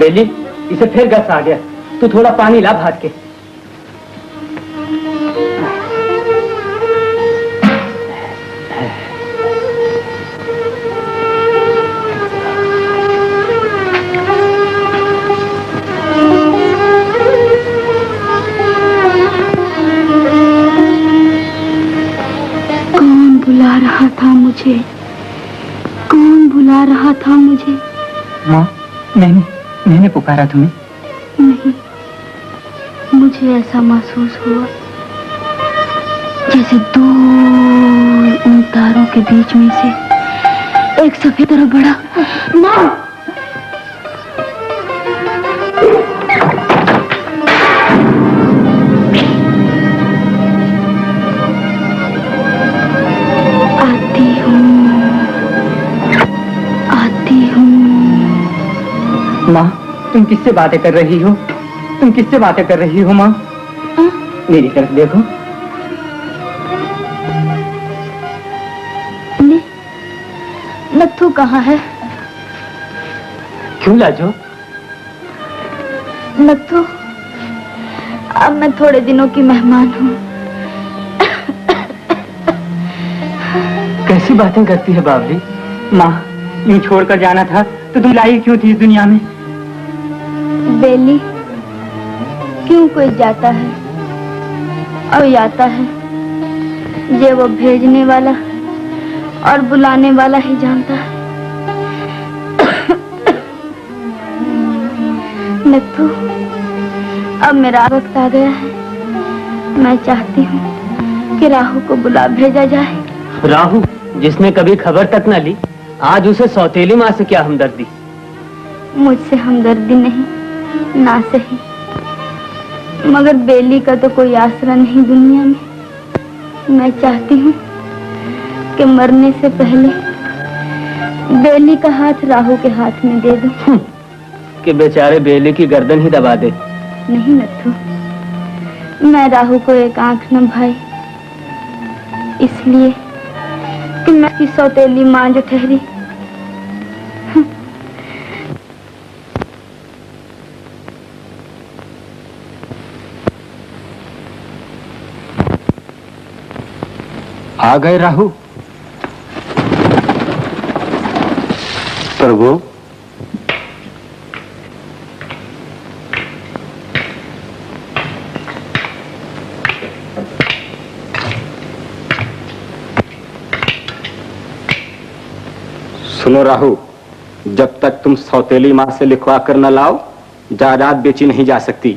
बेली, इसे फिर गस आ गया। तू थोड़ा पानी ला भाग के। कौन बुला रहा था मुझे? कौन बुला रहा था मुझे? माँ, मैंने पुकारा तुम्हें। नहीं, मुझे ऐसा महसूस हुआ जैसे दूर उन तारों के बीच में से एक सफेद और बड़ा माँ। माँ, तुम किससे बातें कर रही हो? तुम किससे बातें कर रही हो माँ? मेरी तरफ देखो। नत्थू कहाँ है? क्यों लाजो? नत्थू, अब मैं थोड़े दिनों की मेहमान हूँ। कैसी बातें करती है बावली? माँ, यूं छोड़कर जाना था तो तुम लाई क्यों थी इस दुनिया में? बेली, क्यों कोई जाता है और आता है, ये वो भेजने वाला और बुलाने वाला ही जानता है। नत्थू, अब मेरा वक्त आ गया है। मैं चाहती हूँ कि राहु को बुला भेजा जाए। राहु, जिसने कभी खबर तक न ली, आज उसे सौतेली माँ से क्या हमदर्दी? मुझसे हमदर्दी नहीं, ना सही, मगर बेली का तो कोई आसरा नहीं दुनिया में। मैं चाहती हूँ कि मरने से पहले बेली का हाथ राहु के हाथ में दे दूं। कि बेचारे बेली की गर्दन ही दबा दे। नहीं नत्थू, मैं राहु को एक आंख न भाई, इसलिए कि मैं की सौतेली माँ जो ठहरी। आ गए राहु? प्रभु, सुनो राहु, जब तक तुम सौतेली माँ से लिखवा कर न लाओ, जायदाद बेची नहीं जा सकती।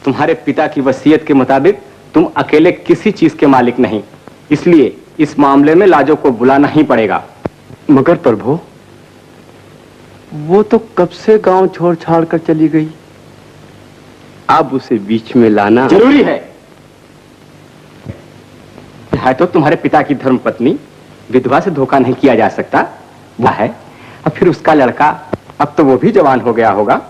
तुम्हारे पिता की वसीयत के मुताबिक तुम अकेले किसी चीज के मालिक नहीं, इसलिए इस मामले में लाजो को बुलाना ही पड़ेगा। मगर प्रभु, वो तो कब से गांव छोड़ छाड़ कर चली गई, अब उसे बीच में लाना जरूरी है। तो तुम्हारे पिता की धर्मपत्नी, विधवा से धोखा नहीं किया जा सकता। वह है, और फिर उसका लड़का, अब तो वो भी जवान हो गया होगा।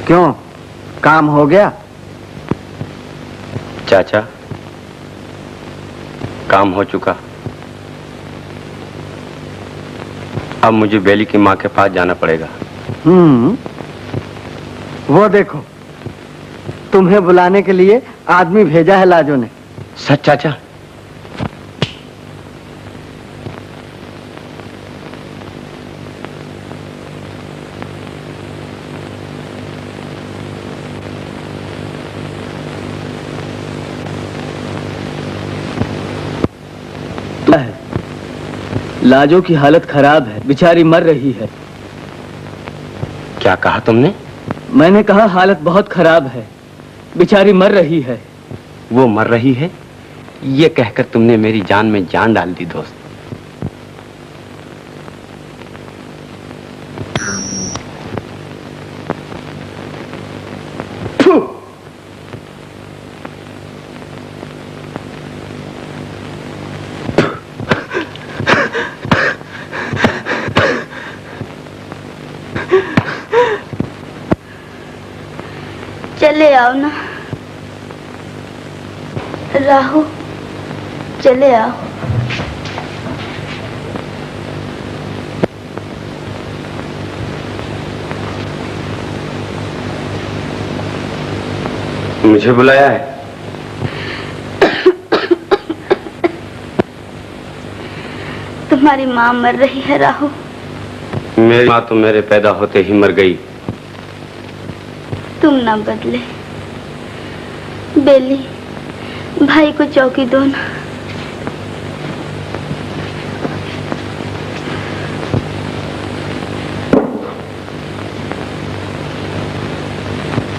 क्यों, काम हो गया? चाचा, काम हो चुका। अब मुझे बेली की माँ के पास जाना पड़ेगा। वो देखो, तुम्हें बुलाने के लिए आदमी भेजा है लाजो ने। सच चाचा? लाजो की हालत खराब है, बेचारी मर रही है। क्या कहा तुमने? मैंने कहा हालत बहुत खराब है, बेचारी मर रही है। वो मर रही है, ये कहकर तुमने मेरी जान में जान डाल दी दोस्त। चले आओ ना राहु, चले आओ। मुझे बुलाया है? तुम्हारी माँ मर रही है राहु। मेरी माँ तो मेरे पैदा होते ही मर गई। तुम ना बदले। बेली, भाई को चौकी दो ना।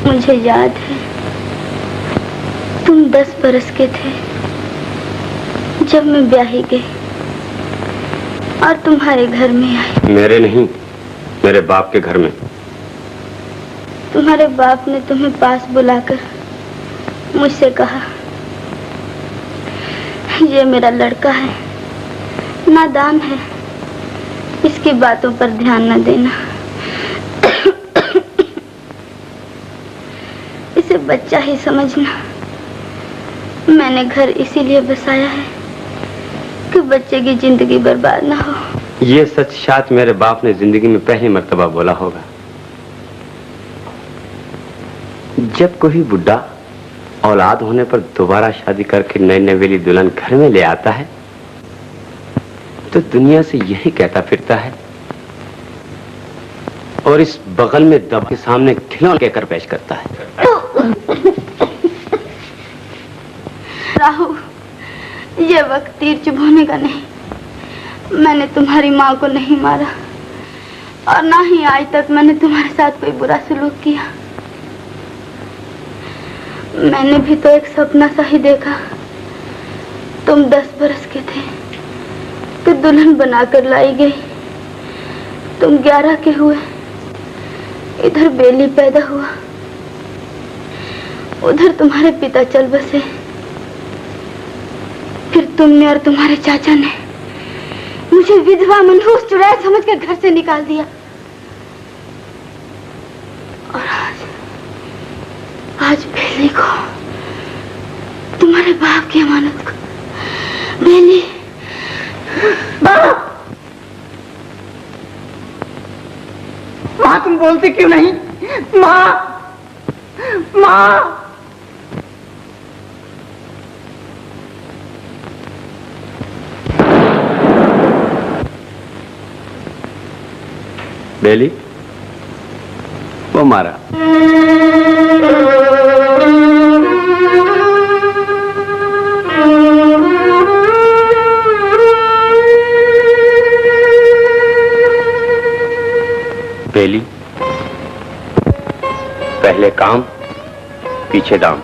मुझे याद है, तुम 10 बरस के थे जब मैं ब्याही गई और तुम्हारे घर में आई। मेरे नहीं, मेरे बाप के घर में। तुम्हारे बाप ने तुम्हें पास बुलाकर मुझसे कहा, ये मेरा लड़का है, नादान है, इसकी बातों पर ध्यान न देना, इसे बच्चा ही समझना। मैंने घर इसीलिए बसाया है कि बच्चे की जिंदगी बर्बाद ना हो। ये सच शायद मेरे बाप ने जिंदगी में पहली मर्तबा बोला होगा। जब कोई बुढ़ा औलाद होने पर दोबारा शादी करके नई नवेली दुल्हन घर में ले आता है तो दुनिया से यही कहता फिरता है और इस बगल में दबा के सामने खिलौना कहकर पेश करता है। राहु, ये वक्त तीर चुभोने का नहीं। मैंने तुम्हारी माँ को नहीं मारा और ना ही आज तक मैंने तुम्हारे साथ कोई बुरा सलूक किया। मैंने भी तो एक सपना सा ही देखा। तुम 10 बरस के थे तो दुल्हन बनाकर लाई गई। तुम 11 के हुए, इधर बेली पैदा हुआ, उधर तुम्हारे पिता चल बसे। फिर तुमने और तुम्हारे चाचा ने मुझे विधवा मनहूस चुड़ैल समझकर घर से निकाल दिया। और आज बेली को, तुम्हारे बाप की अमानत को, बेली। माँ, तुम बोलती क्यों नहीं? माँ, माँ। बेली, वो मारा। बेली, पहले काम पीछे दाम।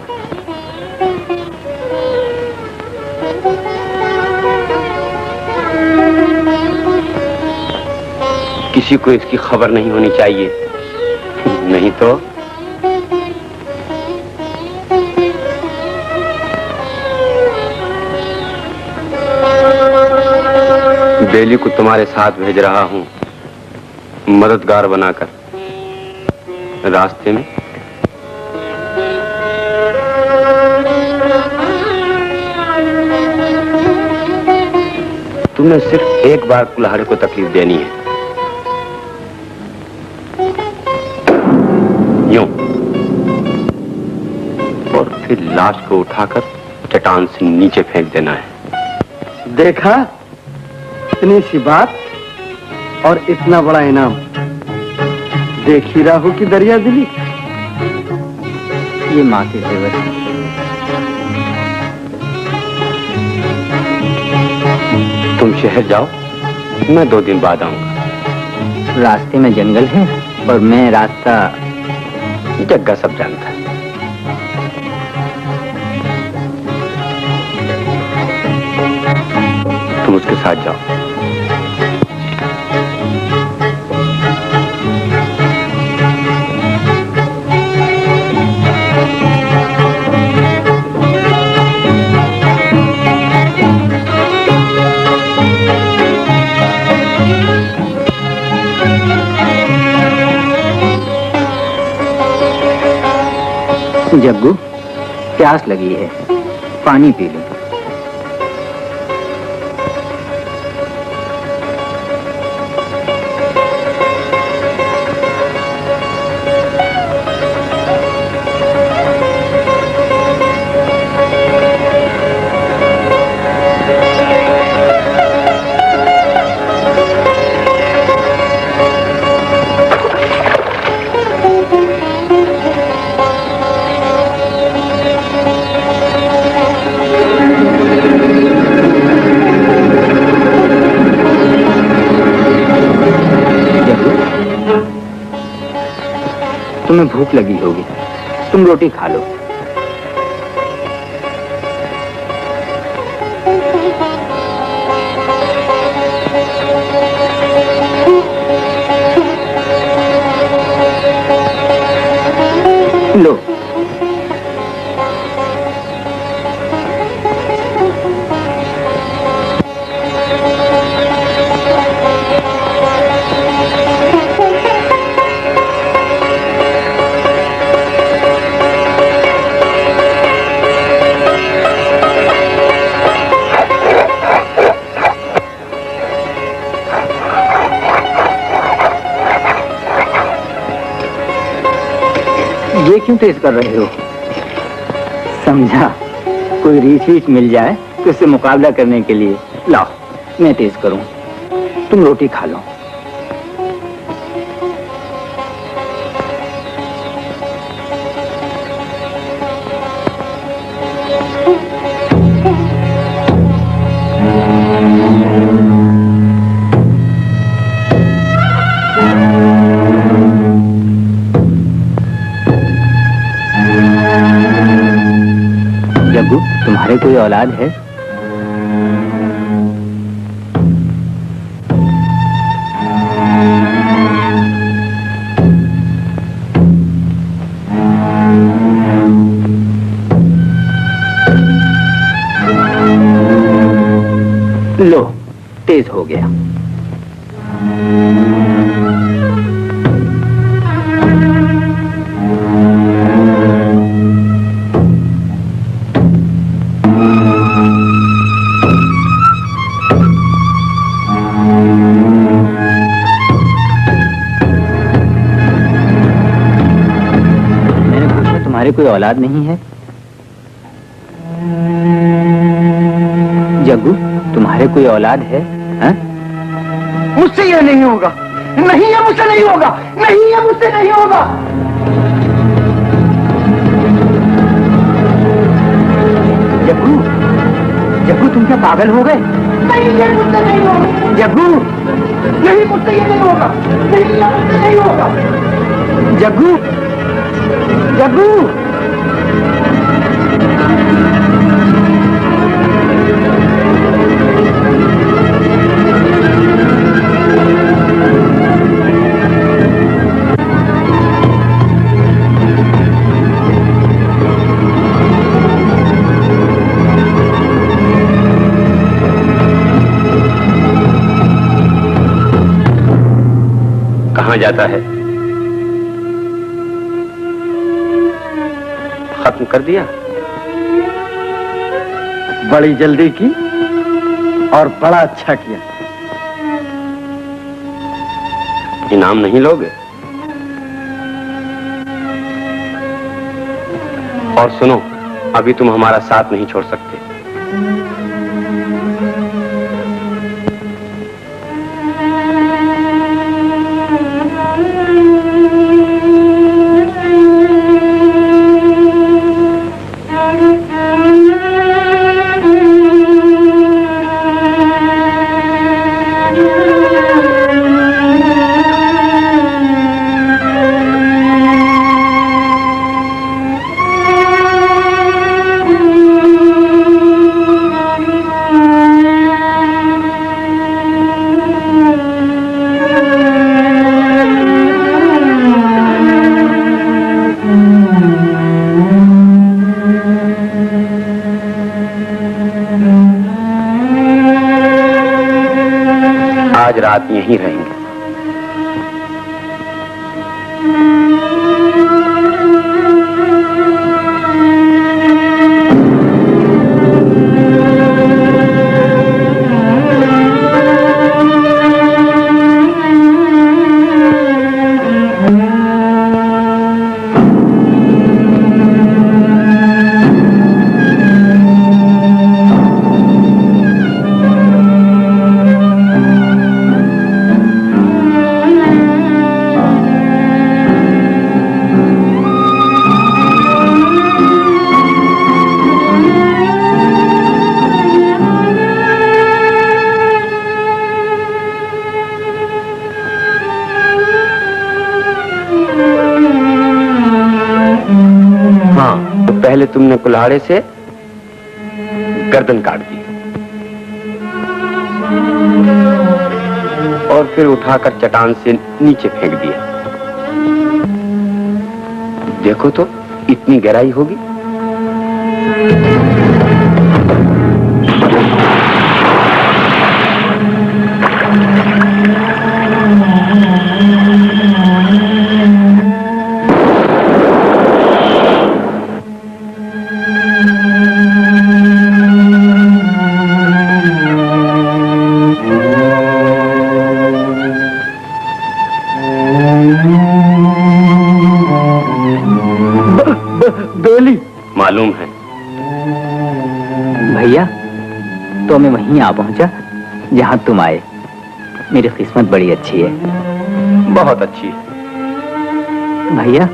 किसी को इसकी खबर नहीं होनी चाहिए, नहीं तो बेली को तुम्हारे साथ भेज रहा हूं मददगार बनाकर। रास्ते में तुम्हें सिर्फ एक बार कुल्हाड़े को तकलीफ देनी है। यूं, और फिर लाश को उठाकर चट्टान से नीचे फेंक देना है। देखा, इतनी सी बात और इतना बड़ा इनाम। देखी राहु की दरिया दिली। ये माँ के जेवर है। तुम शहर जाओ, मैं 2 दिन बाद आऊंगा। रास्ते में जंगल है और मैं रास्ता जग्गा सब जानता है। तुम उसके साथ जाओ। जग्गू, प्यास लगी है, पानी पी लो। तुम्हें भूख लगी होगी, तुम रोटी खा लो। लो। ये क्यों तेज कर रहे हो? समझा कोई रीछ वीछ मिल जाए तो उससे मुकाबला करने के लिए। लाओ, मैं तेज करूं, तुम रोटी खा लो। जग्गू, तुम्हारे कोई औलाद है? लो, तेज हो गया। तुम्हारे कोई औलाद नहीं है? जग्गू, तुम्हारे कोई औलाद है? मुझसे ये नहीं होगा, नहीं है, मुझसे नहीं होगा, नहीं है, मुझसे नहीं होगा। जग्गू, जग्गू तुम क्या पागल हो गए? नहीं, ये मुझसे नहीं होगा। जग्गू, नहीं, मुझसे ये नहीं होगा, नहीं, ये मुझसे नहीं होगा। जग्गू, जग्गू, कहाँ जाता है? खत्म कर दिया? बड़ी जल्दी की और बड़ा अच्छा किया। इनाम नहीं लोगे? और सुनो, अभी तुम हमारा साथ नहीं छोड़ सकते। आज रात यहीं रहेंगे। पहले तुमने कुल्हाड़े से गर्दन काट दी और फिर उठाकर चट्टान से नीचे फेंक दिया। देखो तो इतनी गहराई होगी। मालूम है भैया, तो मैं वहीं आ पहुंचा जहां तुम आए। मेरी किस्मत बड़ी अच्छी है। बहुत अच्छी है। भैया,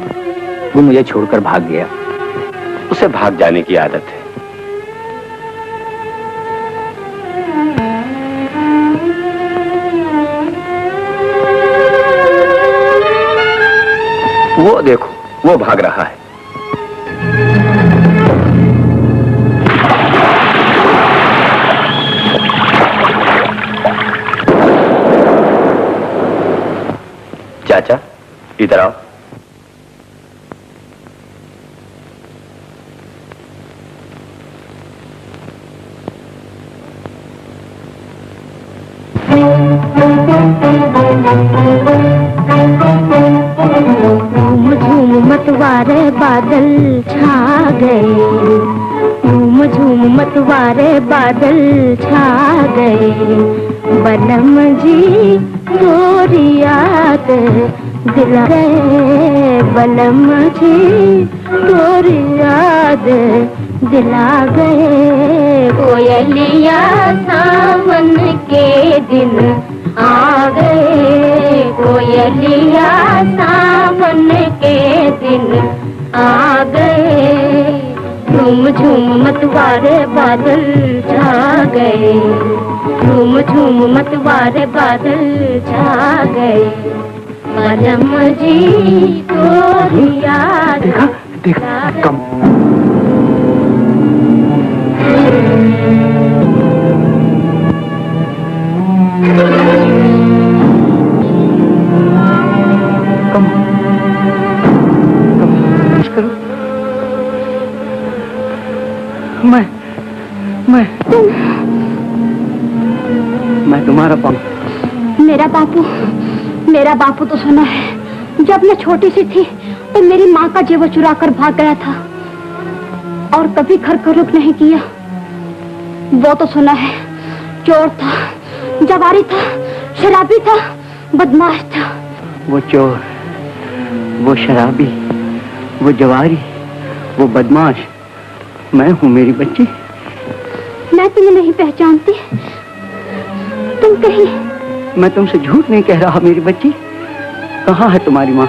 वो मुझे छोड़कर भाग गया। उसे भाग जाने की आदत है। वो देखो, वो भाग रहा है। चाचा, इधर आओ। झूम झूम मतवारे बादल छा गए, झूम झूम मतवारे बादल छा गए। बलम जी तोरी याद दिला गए, बलम जी तोरी याद दिला गए। कोयलिया सावन के दिन आ गए, कोयलिया सावन के दिन आ गए। झूम झूम मतवारे बादल छा गए, झूम झूम मतवारे बादल छा गए। बलम जी तो याद देखा कम मैं तुम्हारा बापू। मेरा बापू तो सुना है, जब मैं छोटी सी थी तो मेरी माँ का जेवर चुरा कर भाग गया था और कभी घर का रुख नहीं किया। वो तो सुना है, चोर था, जवारी था, शराबी था, बदमाश था। वो चोर, वो शराबी, वो जवारी, वो बदमाश मैं हूँ मेरी बच्ची। मैं तुम्हें नहीं पहचानती। तुम कहीं। मैं तुमसे झूठ नहीं कह रहा मेरी बच्ची। कहाँ है तुम्हारी माँ?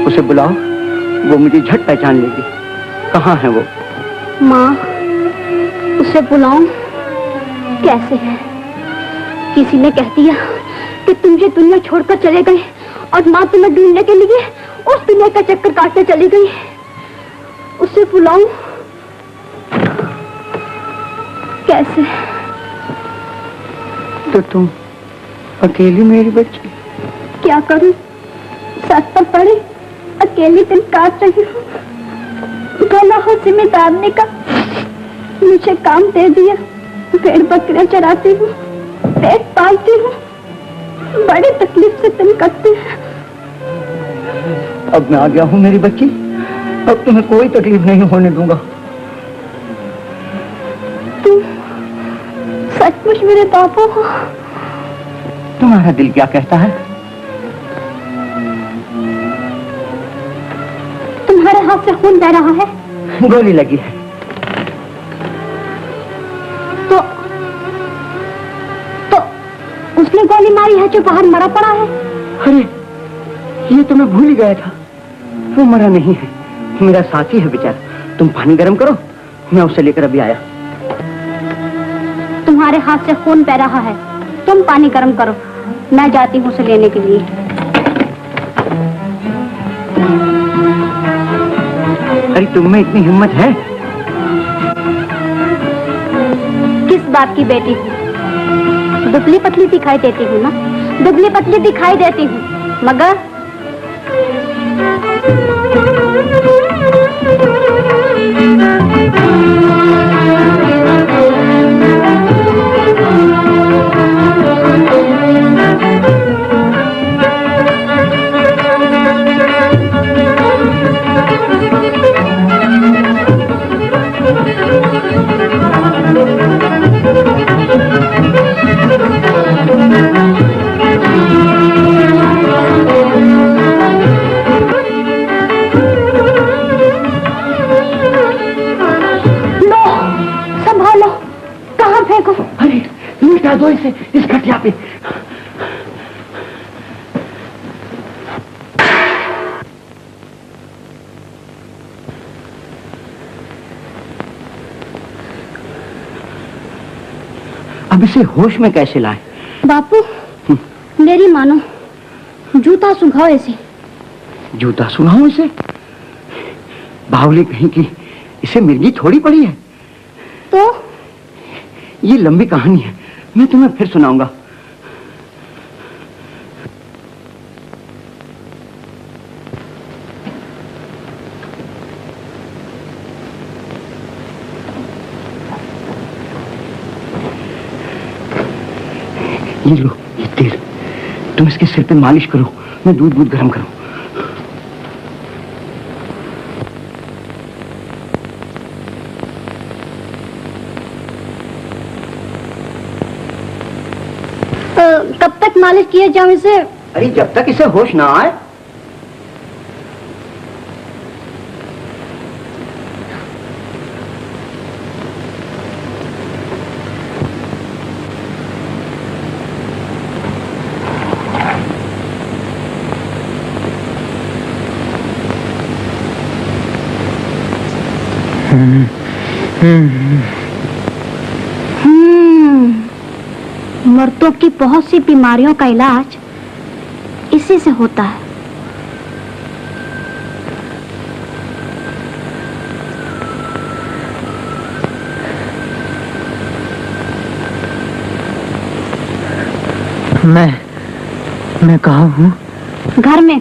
उसे बुलाओ, वो मुझे झट पहचान लेगी। कहाँ है वो? माँ, उसे बुलाऊं कैसे है? किसी ने कह दिया कि तुम ये दुनिया छोड़कर चले गए और माँ तुम्हें ढूंढने के लिए उस दुनिया का चक्कर काटने चली गई। उसे बुलाऊं कैसे? तो तुम अकेली मेरी बच्ची? क्या करूं? सच पर पड़े अकेली दिन काट रही हूँ। भला हो जिम्मेदार ने का मुझे काम दे दिया। भेड़ बकरियां चराती हूँ, पेट पालती हूँ, बड़ी तकलीफ से तुम करते हैं। अब मैं आ गया हूँ मेरी बच्ची, अब तुम्हें कोई तकलीफ नहीं होने दूंगा। तुम सचमुच मेरे बापू हो? तुम्हारा दिल क्या कहता है? तुम्हारे हाथ से खून बह रहा है। गोली लगी है। तो उसने गोली मारी है जो बाहर मरा पड़ा है। अरे ये तो मैं भूल ही गया था, वो मरा नहीं है, मेरा साथी है बेचारा। तुम पानी गर्म करो, मैं उसे लेकर अभी आया। तुम्हारे हाथ से खून बह रहा है, तुम पानी गर्म करो, मैं जाती हूँ उसे लेने के लिए। अरे तुम में इतनी हिम्मत है? किस बात की बेटी हूँ? दुबली पतली दिखाई देती हूँ ना, दुबली पतली दिखाई देती हूँ, मगर दो इसे इस खटिया पे। अब इसे होश में कैसे लाए? बापू मेरी मानो, जूता सुंघाओ इसे। जूता सुंघाओ इसे? बावली कहीं की, इसे मिर्गी थोड़ी पड़ी है। तो ये लंबी कहानी है, मैं तुम्हें फिर सुनाऊंगा। ये लो, ये तेल, तुम इसके सिर पे मालिश करो, मैं दूध गर्म करूं। कब तक मालिश किए जाऊं इसे? अरे जब तक इसे होश ना आए। मर्दों की बहुत सी बीमारियों का इलाज इसी से होता है। मैं कहाँ हूँ? घर में।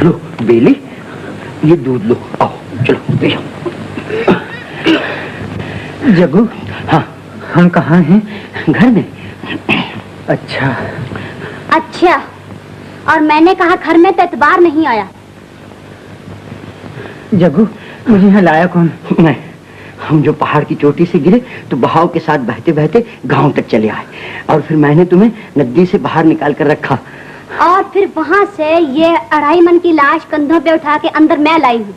लो बेली, ये दूध लो, आओ चलो ले जाओ। जग्गू, हाँ हम कहाँ हैं? घर में। अच्छा। और मैंने कहा घर में तो एतबार नहीं आया। जग्गू, मुझे यहाँ लाया कौन? मैं। हम जो पहाड़ की चोटी से गिरे तो बहाव के साथ बहते बहते गांव तक चले आए, और फिर मैंने तुम्हें नदी से बाहर निकाल कर रखा, और फिर वहां से ये 2.5 मन की लाश कंधों पे उठा के अंदर मैं लाई हूँ।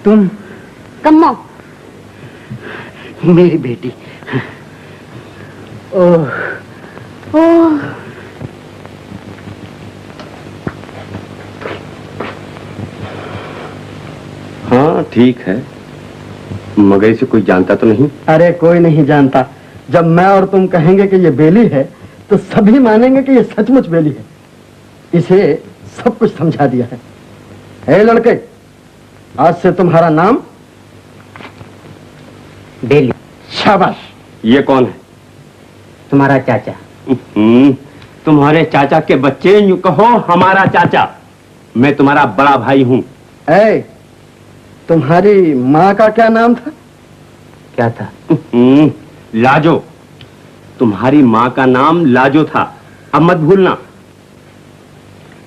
तुम? कम्मो, मेरी बेटी। ओह हाँ ठीक है, मगर इसे कोई जानता तो नहीं? अरे कोई नहीं जानता। जब मैं और तुम कहेंगे कि ये बेली है तो सभी मानेंगे कि ये सचमुच बेली है। इसे सब कुछ समझा दिया है। हे लड़के, आज से तुम्हारा नाम बेली। शाबाश। ये कौन है? तुम्हारा चाचा। तुम्हारे चाचा के बच्चे, यूं कहो हमारा चाचा। मैं तुम्हारा बड़ा भाई हूँ। तुम्हारी माँ का क्या नाम था? क्या था? लाजो। तुम्हारी माँ का नाम लाजो था, अब मत भूलना।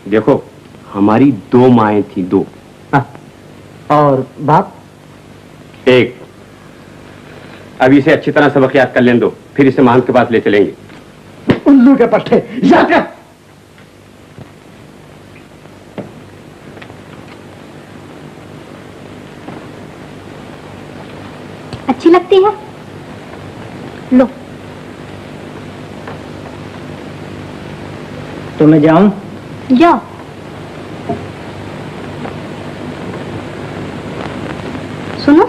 देखो, हमारी 2 माएं थी, 2। और बाप? एक। अब इसे अच्छी तरह सबक याद कर लेने दो, फिर इसे महंत के पास ले चलेंगे। उल्लू के पट्टे याद कर। अच्छी लगती है? लो। तो मैं जाऊं? जाओ। सुनो,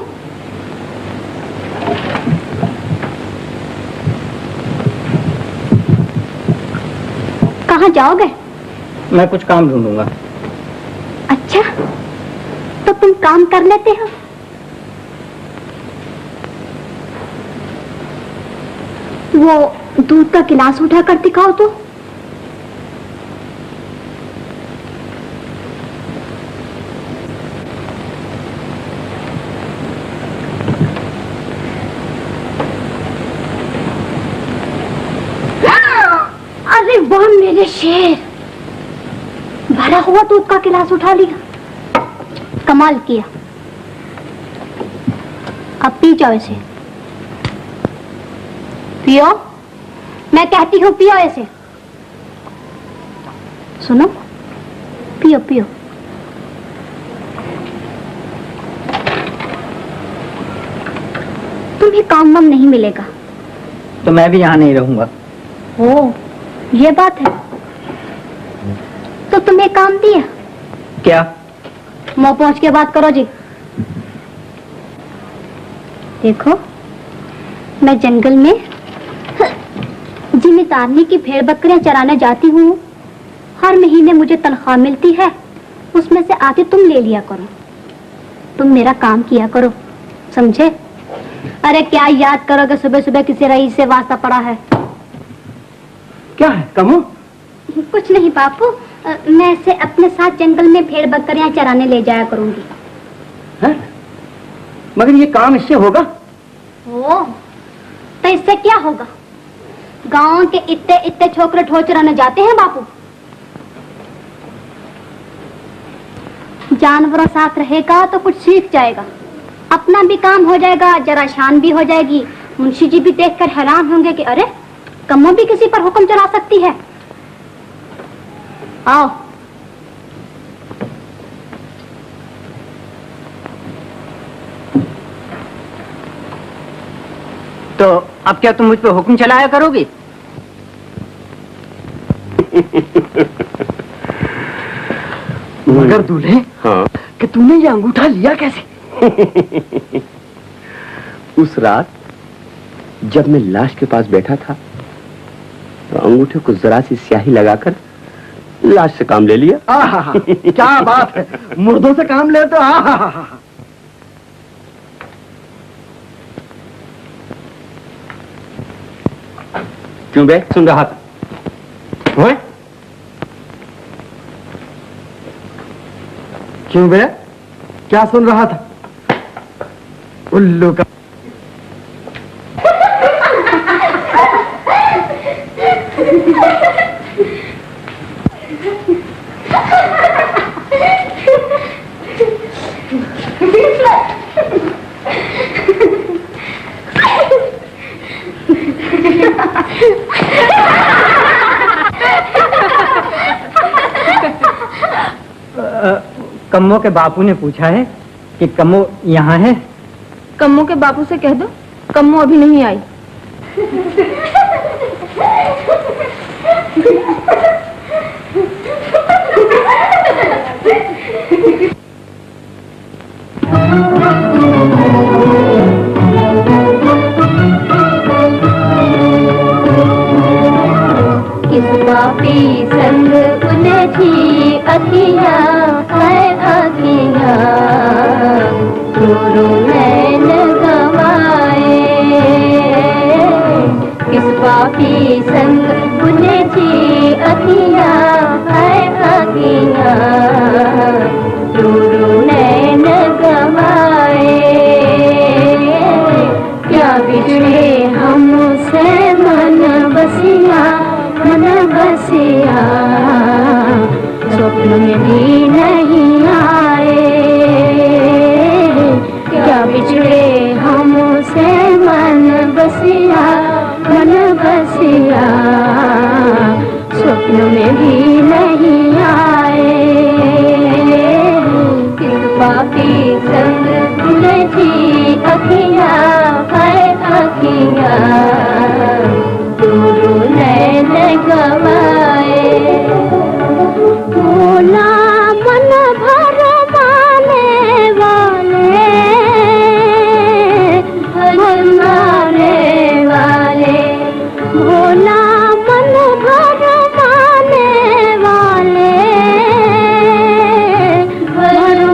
कहाँ जाओगे? मैं कुछ काम ढूंढूंगा। अच्छा, तो तुम काम कर लेते हो? वो दूध का गिलास उठा कर दिखाओ तो। अरे वाह मेरे शेर, भरा हुआ दूध का गिलास उठा लिया, कमाल किया। अब पी जाओ इसे। पियो, मैं कहती हूँ पियो इसे। सुनो, पियो पियो। तुम्हें काम वाम नहीं मिलेगा। तो मैं भी यहाँ नहीं रहूंगा। ओ, ये बात है। तो तुम्हें काम दिया? क्या? मुंह पहुंच के बात करो जी। देखो, मैं जंगल में जिम्मेदारनी की भेड़ बकरियां चराने जाती हूँ। हर महीने मुझे तनख्वाह मिलती है, उसमें से आधी तुम ले लिया करो। तुम मेरा काम किया करो, समझे? अरे क्या याद करोगे, सुबह सुबह किसी रईस से वास्ता पड़ा है। क्या है कमो? कुछ नहीं बापू, मैं इसे अपने साथ जंगल में भेड़ बकरियां चराने ले जाया करूंगी। है? मगर ये काम इससे होगा? ओ, तो इससे क्या होगा? गांव के इतने इतने छोकरे ठोच चराने जाते हैं बापू। जानवरों साथ रहेगा तो कुछ सीख जाएगा, अपना भी काम हो जाएगा, जरा शान भी हो जाएगी। मुंशी जी भी देखकर हैरान होंगे कि अरे, कम्मो भी किसी पर हुक्म चला सकती है। आओ। तो अब क्या तुम मुझ पे हुक्म चलाया करोगी? मगर दूल्हे, हाँ। कि तुमने ये अंगूठा लिया कैसे? उस रात जब मैं लाश के पास बैठा था, तो अंगूठे को जरा सी स्याही लगाकर लाश से काम ले लिया। आहा, क्या बात है, मुर्दों से काम ले तो। आहा, क्यों बे, सुन रहा था? ओए, क्यों बे, क्या सुन रहा था? उल्लू का। कम्मो के बापू ने पूछा है कि कम्मो यहाँ है। कम्मो के बापू से कह दो, कम्मो अभी नहीं आई। किस पापी संग उलझी अखियाँ है अखियाँ, रो नैन गवाए। किस पापी संग उलझी अखियाँ है अखियाँ, रो नैन गवाए। क्या बिछड़े हमसे मन बसिया, मन बसिया। बसिया स्वप्न में भी नहीं आए। क्या बिछड़े हमसे मन बसिया स्वप्न में भी नहीं आए। किस पापी संग तुलसी अखियाँ है अखियाँ दूर नैन गवाए। भोला मन भर माने वाले माने वाले भोला मन भर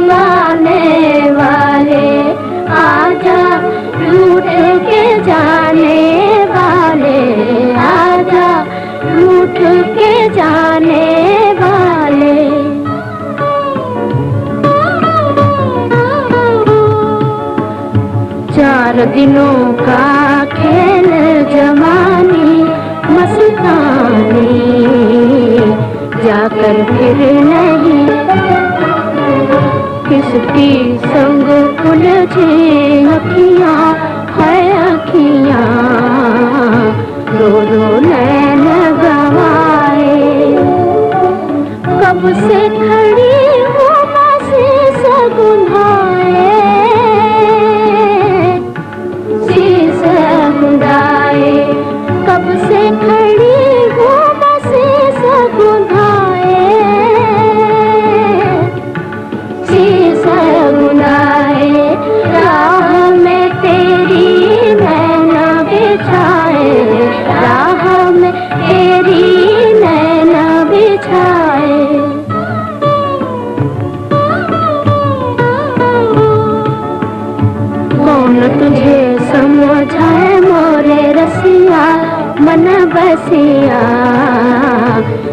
माने वाले आजा लूट के जाने वाले आजा लूट के जाने वाले। चार दिनों का खेल जवानी मस्तानी जाकर फिर नहीं किसकी संग उलझे अखियाँ है अखियाँ रो नैन गवाए। कब से खड़ी हूँ शीश गुंधाए शीश गुंधाए। कब से खड़ी हूँ शीश गुंधाए शीश गुंधाए। राह में तेरी नैना बिछाए राह में तेरी नैना बिछाए। कौन तुझे समझाए मोरे रसिया मन बसिया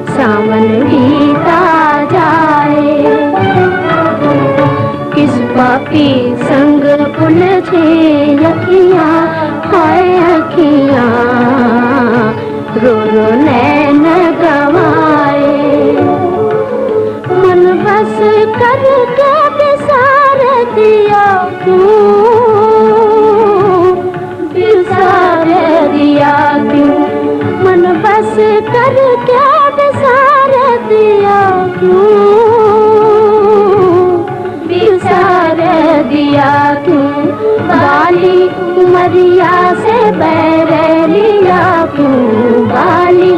सावन बीता जाए। किस पापी संग उलझे अखियाँ हाय अखियाँ रो नैन गवाए। मन बस करके बिसार दिया क्यों बिसार दिया क्यों। मन बस करके बिसार दिया क्यों बिसार दिया क्यों। बाली उमरिया से बैर लिया क्यों बाली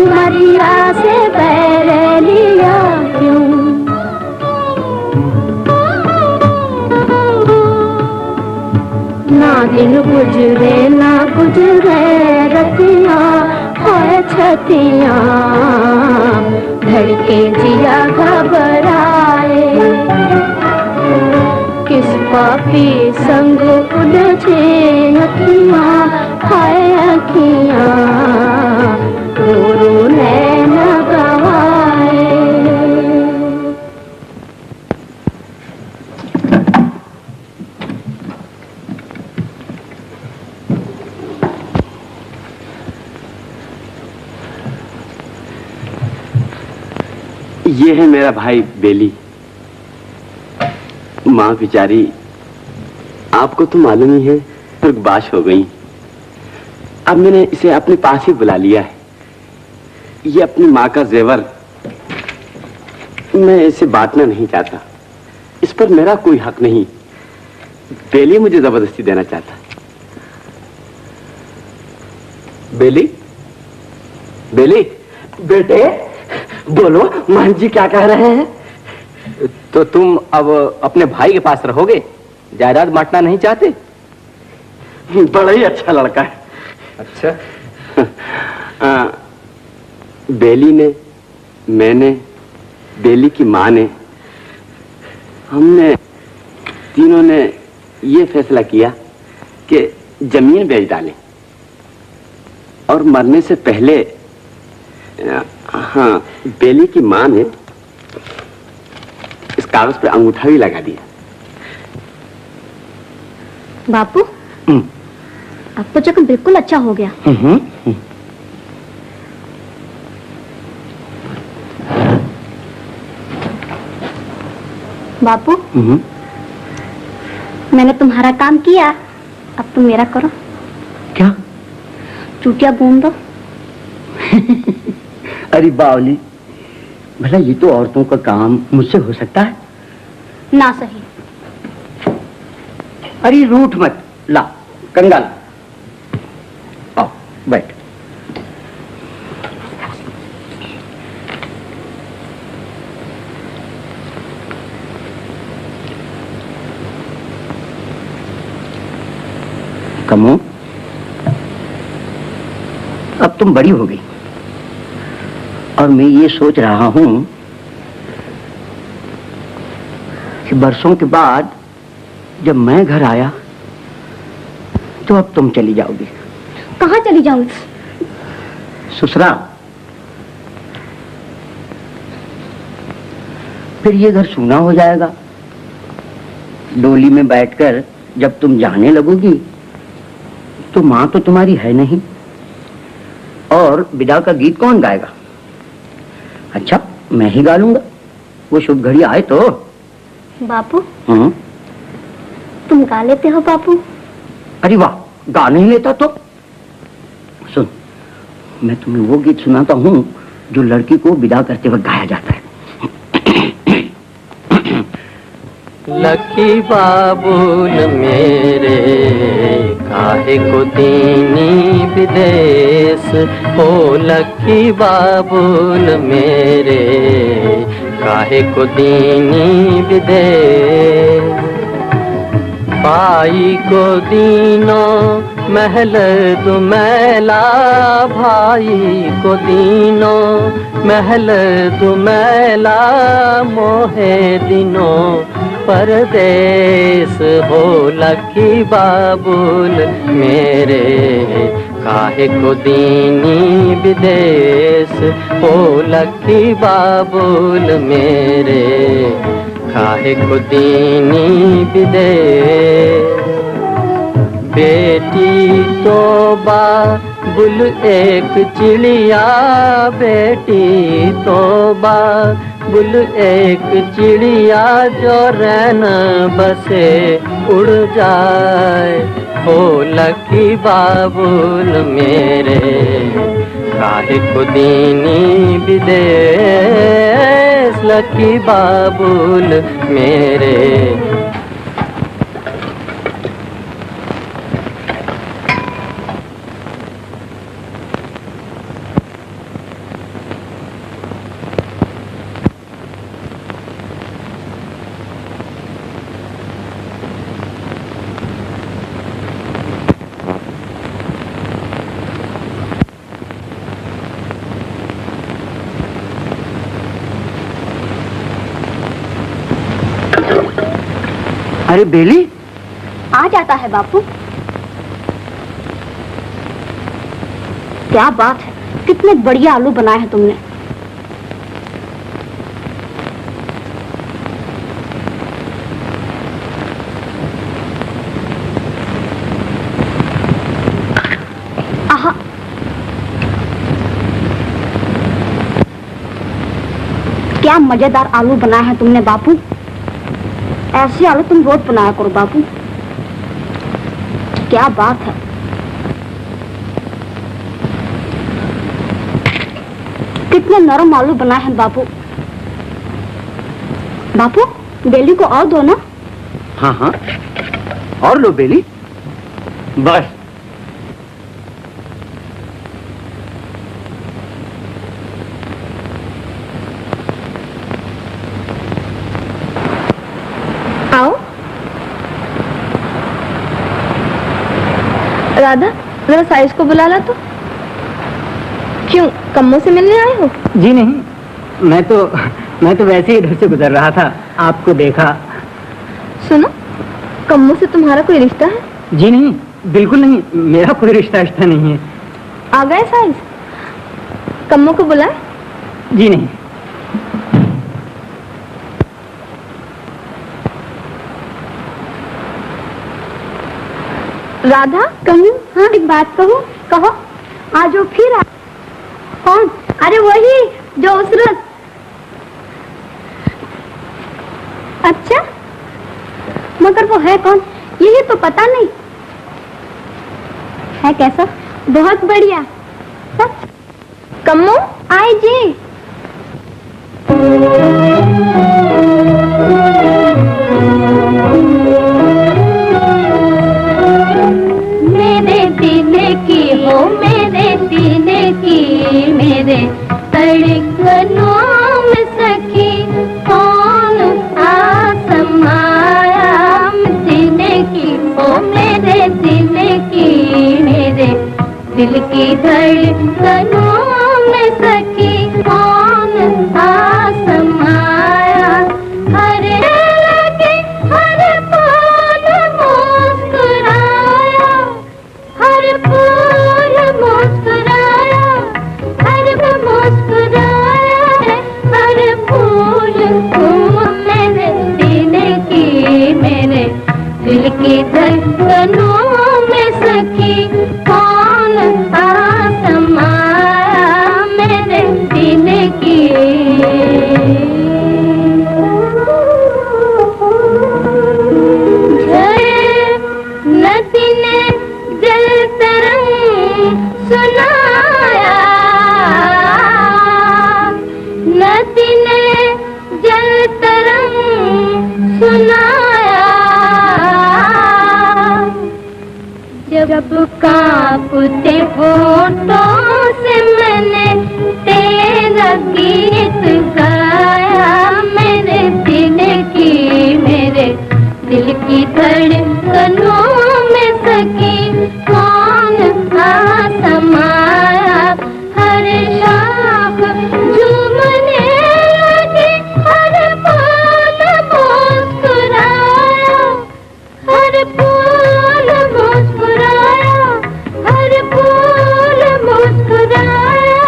उमरिया से बैर लिया क्यों। ना दिन गुजरे ना गुजरे रतियाँ है छतियाँ धड़के जिया घबराए। किस पापी संग उलझे अखियाँ हाय अखियाँ रो नैन गवाए। ये है मेरा भाई बेली। माँ बेचारी आपको तो मालूम ही है स्वर्गवास हो गई। अब मैंने इसे अपने पास ही बुला लिया है। ये अपनी माँ का जेवर मैं इसे बांटना नहीं चाहता। इस पर मेरा कोई हक नहीं। बेली मुझे जबरदस्ती देना चाहता। बेली बेली बेटे बोलो मान जी क्या कह रहे हैं। तो तुम अब अपने भाई के पास रहोगे, जायदाद बांटना नहीं चाहते? बड़ा ही अच्छा लड़का है। अच्छा बेली ने मैंने बेली की माँ ने हमने तीनों ने ये फैसला किया कि जमीन बेच डालें और मरने से पहले हाँ बेली की माँ ने इस कागज पे अंगूठा भी लगा दिया। बापू अब तो जख्म बिल्कुल अच्छा हो गया। बापू, मैंने तुम्हारा काम किया, अब तुम मेरा करो। क्या? चूटिया गूंद दो। अरे बावली, भला ये तो औरतों का काम मुझसे हो सकता है? ना सही। अरे रूठ मत, ला कंगाल, आओ बैठ। कमो, अब तुम बड़ी हो गई और मैं ये सोच रहा हूं कि बरसों के बाद जब मैं घर आया तो अब तुम चली जाओगी। कहाँ चली जाऊंगी? ससुराल। फिर ये घर सूना हो जाएगा। डोली में बैठकर जब तुम जाने लगोगी तो मां तो तुम्हारी है नहीं, और विदा का गीत कौन गाएगा? अच्छा, मैं ही गा लूंगा, वो शुभ घड़ी आए तो। बापू, तुम गा लेते हो बापू? अरे वाह, गा नहीं लेता तो सुन, मैं तुम्हें वो गीत सुनाता हूँ जो लड़की को विदा करते वक्त गाया जाता है। लकी बाबूल मेरे काहे को दीनी विदेश, ओ लकी बाबूल मेरे काहे को दीनी विदेश। भाई को दीनो महल दुमैला, भाई को दीनो महल दुमैला, मोहे दिनो परदेश, हो लकी बाबुल मेरे काहे को दीनी विदेश, हो लकी बाबुल मेरे काहे को दीनी विदेश। बेटी तो बाबुल एक चिड़िया, बेटी तो बाबुल एक चिड़िया, जो रैन बसे उड़ जाए, हो लकी बाबुल मेरे काहे को दीनी विदेश, लकी बाबुल मेरे। अरे बेली, आ जाता है बापू। क्या बात है, कितने बढ़िया आलू बनाए हैं तुमने। आहा, क्या मजेदार आलू बनाए हैं तुमने बापू। ऐसे आलू तुम रोज बनाया करो बापू। क्या बात है। कितने नरम आलू बनाए हैं बापू। बापू, बेली को और दो ना। हाँ हाँ, और लो बेली, बस। आओ राधा, जरा साइज को बुला ला तो। क्यों, कम्मो से मिलने आए हो? जी नहीं, मैं तो वैसे ही इधर से गुजर रहा था, आपको देखा। सुनो, कम्मो से तुम्हारा कोई रिश्ता है? जी नहीं, बिल्कुल नहीं, मेरा कोई रिश्ता नहीं है। आ गए साइज? कम्मो को बुलाए? जी नहीं। राधा, कहूँ? हाँ, एक बात कहूँ? कहो। आज वो फिर आ... कौन? अरे वही जो उसरत। अच्छा, वो है कौन यही तो पता नहीं है। कैसा? बहुत बढ़िया। कम्मो आए जी। मेरे दिल की हो मेरे दिल की मेरे धड़कनों में सखी कौन आसमाया। दिल की हो मेरे दिल की मेरे दिल की धड़कनों में सखी कौन आसमाया। हर लगे हर पल मुस्कुराया हर पल मुस्कुराया हर मुस्कुराया हर फूल मेरे दिल की मेरे दिल की धड़कनों में सखी कौन आसमाया मेरे दिल की। नदी ने जल तरंग सुनाया नदी ने जल तरंग सुनाया। जब कांपते होठों से मैंने तेरा गीत गाया मेरे दिल की मेरे दिल की धड़कनों में सखी कौन आसमाया। हर शाख झूमने लगी हर फूल मुस्कुराया हर फूल मुस्कुराया हर फूल मुस्कुराया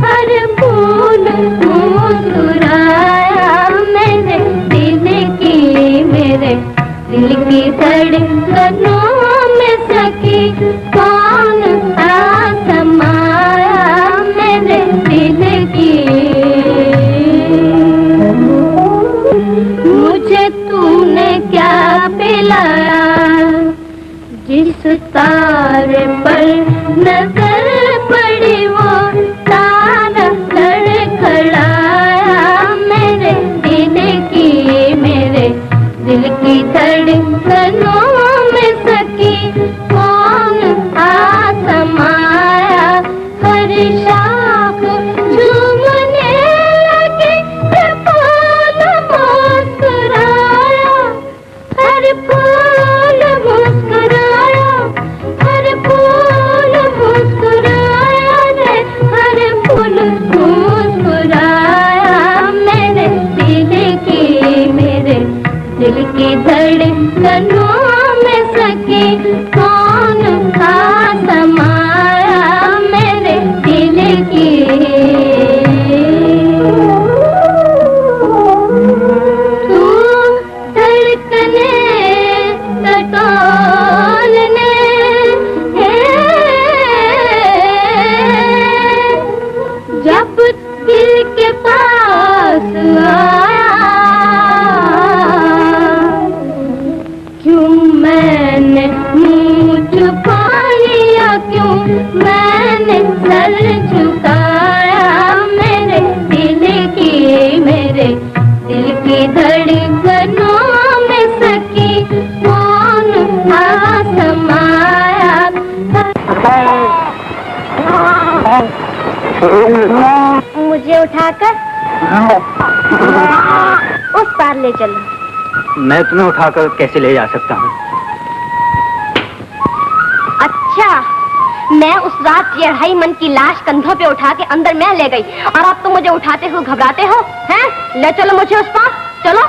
हर फूल मुस्कुराया मेरे दिल की मेरे दिल की धड़कनों में सखी कौन आसमाया मेरे दिल की। मुझे तूने क्या पिलाया जिस तारे पर नजर पड़ी वो तारा लड़खड़ाया मेरे दिल की मेरे दिल की धड़कनों में सखी कौन आसमाया। हर शाख झूमने लगी हर फूल मुस्कुराया हर फूल मुस्कुराया हर फूल मुस्कुराया हर फूल मुस्कुराया मेरे दिल की मेरे दिल की धड़कनों में सखी कौन आसमाया मेरे दिल की। तू धड़कने टटोलने जब दिल के पास आया क्यों मैंने मुंह छुपा लिया क्यों मैंने सर झुकाया मेरे दिल की मेरे दिल की धड़कनों में सखी कौन आसमाया। मुझे उठाकर उस पार ले चलो। मैं तुम्हें उठाकर कैसे ले जा सकता हूँ? अच्छा मैं उस रात ये 2.5 मन की लाश कंधों पे उठा के अंदर मैं ले गई और अब तुम मुझे उठाते हुए घबराते हो हैं? ले चलो मुझे उस पार चलो।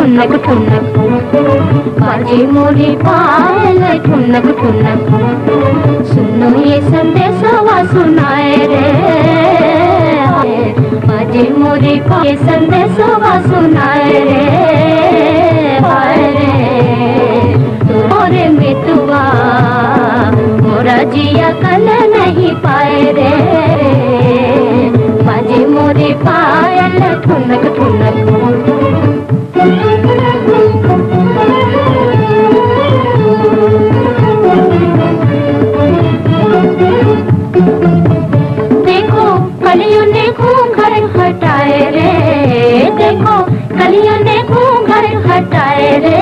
ठुनक ठुनक बाजे मोरे पायल ठुनक ठुनक सुनो ये संदेशवा सुनाए रे बाजे मोरे पायल संदेशवा सुनाए रे हाय रे तोरे मितवा मोरा जिया कल नहीं पाए रे बाजे मोरे पायल ठुनक ठुनक देखो कलियों ने घूंघट हटाए रे देखो कलियों ने घूंघट हटाए रे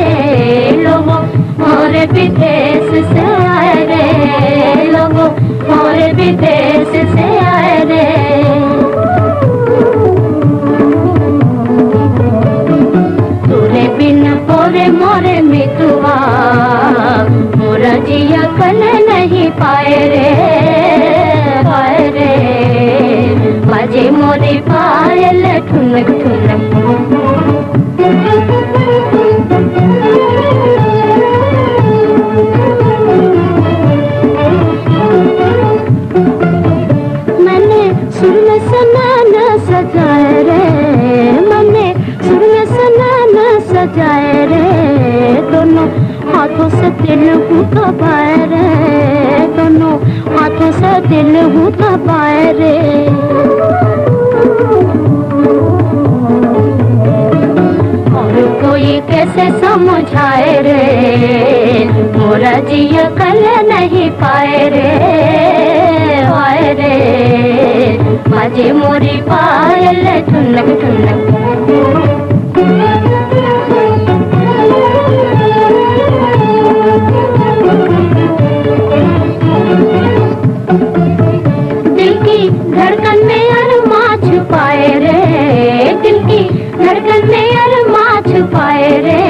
लोगों मोरे विदेश से आए रे लोगों मोरे विदेश से आए रे तोरे बिन पोरे मोरे मितुआ मोरा जिया कल नहीं पाए रे बाजे मोरे पायल ठुनक ठुनक मैंने सुर में सनाना सजाए रे मैंने सुर में सनाना सजाए रे दोनों हाथों से दिल हूँ दबाए रे दोनों हाथों से दिल हूँ दबाए रे और कोई कैसे समझाए रे मोरा जिया कल नहीं पाए रे हाय रे बाजे मोरी पायल ठुनक ठुनक दिल की धड़कन में अरमा छुपाए रे दिल की धड़कन में अरमा छुपाए रे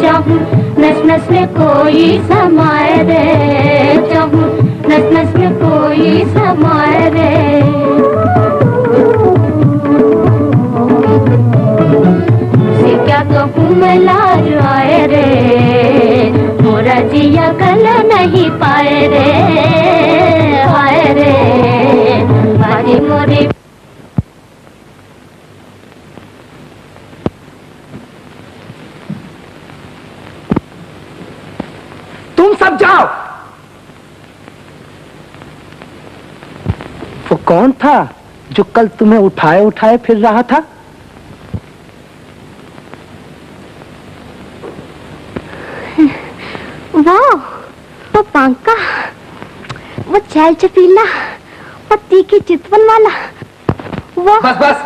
चाहूं नस नस में कोई समाए रे चाहूं नस नस में कोई समाए रे से क्या कहूँ मैं लाज आए रे मोरा जिया कल नहीं पाए रे हाय रे बाजे मोरे तुम सब जाओ। वो कौन था जो कल तुम्हें उठाए उठाए फिर रहा था? वो पांका वो छैल चपीला वो तीखी चितवन वाला वो बस बस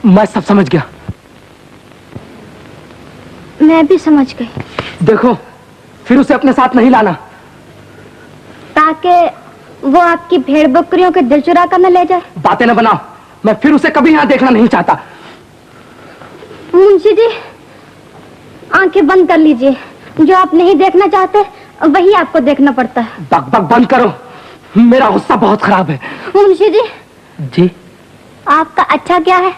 मैं सब समझ गया। मैं भी समझ गई। देखो फिर उसे अपने साथ नहीं लाना ताकि वो आपकी भेड़ बकरियों के दिल चुरा कर न ले जाए। बातें न बनाओ, मैं फिर उसे कभी यहाँ देखना नहीं चाहता। मुंशी जी आंखें बंद कर लीजिए, जो आप नहीं देखना चाहते वही आपको देखना पड़ता है। बक बक बंद करो, मेरा गुस्सा बहुत खराब है। मुंशी जी जी आपका अच्छा क्या है?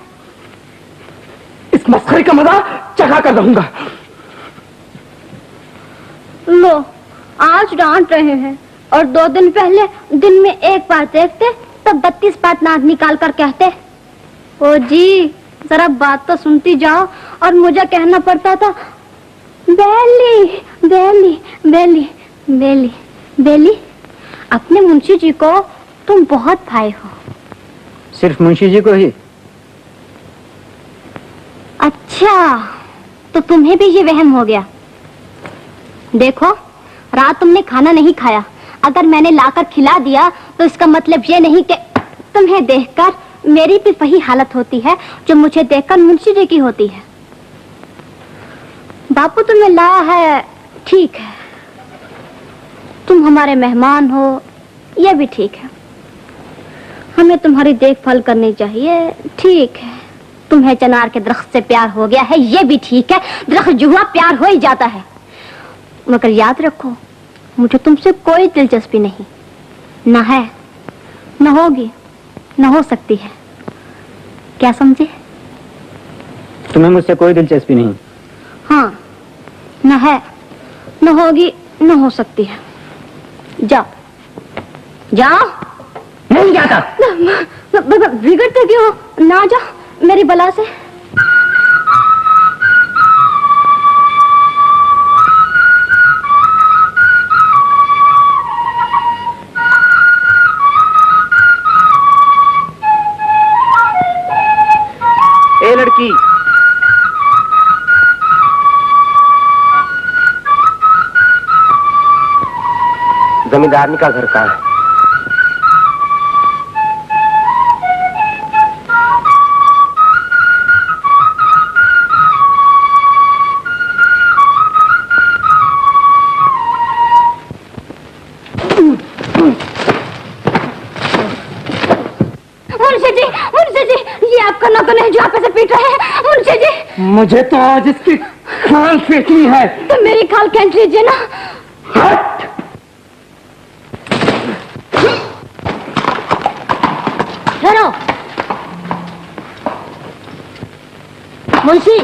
इस मस्खरी का मजा चखा कर रहूंगा। लो आज डांट रहे हैं और 2 दिन पहले दिन में 1 बार देखते तब 32 बात नाक निकाल कर कहते। ओ जी जरा बात तो सुनती जाओ। और मुझे कहना पड़ता था बेली बेली बेली बेली बेली। अपने मुंशी जी को तुम बहुत भाई हो। सिर्फ मुंशी जी को ही? अच्छा तो तुम्हें भी ये वहम हो गया। देखो रात तुमने खाना नहीं खाया, अगर मैंने लाकर खिला दिया तो इसका मतलब ये नहीं कि तुम्हें देखकर मेरी भी वही हालत होती है जो मुझे देखकर मुंशी जी की होती है। बापू तुम्हें लाया है ठीक है, तुम हमारे मेहमान हो यह भी ठीक है, हमें तुम्हारी देखभाल करनी चाहिए ठीक है। तुम्हें चनार के दरख्त से प्यार हो गया है ये भी ठीक है, दरख्त जुआ प्यार हो ही जाता है। मगर याद रखो मुझे तुमसे कोई दिलचस्पी नहीं, न है न होगी न हो सकती है। क्या समझे? तुम्हें मुझसे कोई दिलचस्पी नहीं? हाँ, न है, न होगी, न हो सकती है। जाओ, जाओ। नहीं जाता। बिगड़ते क्यों? ना जाओ मेरी बला से। ए लड़की, जमींदारनी का घर कहाँ है? मुंशी जी, ये आपका नौकर है जो आप ऐसे पीट रहे हैं। मुंशी जी, मुझे तो आज इसकी खाल फेंकनी है। तो मेरी खाल खेच लीजिए ना। हट! ठहरो। मुंशी,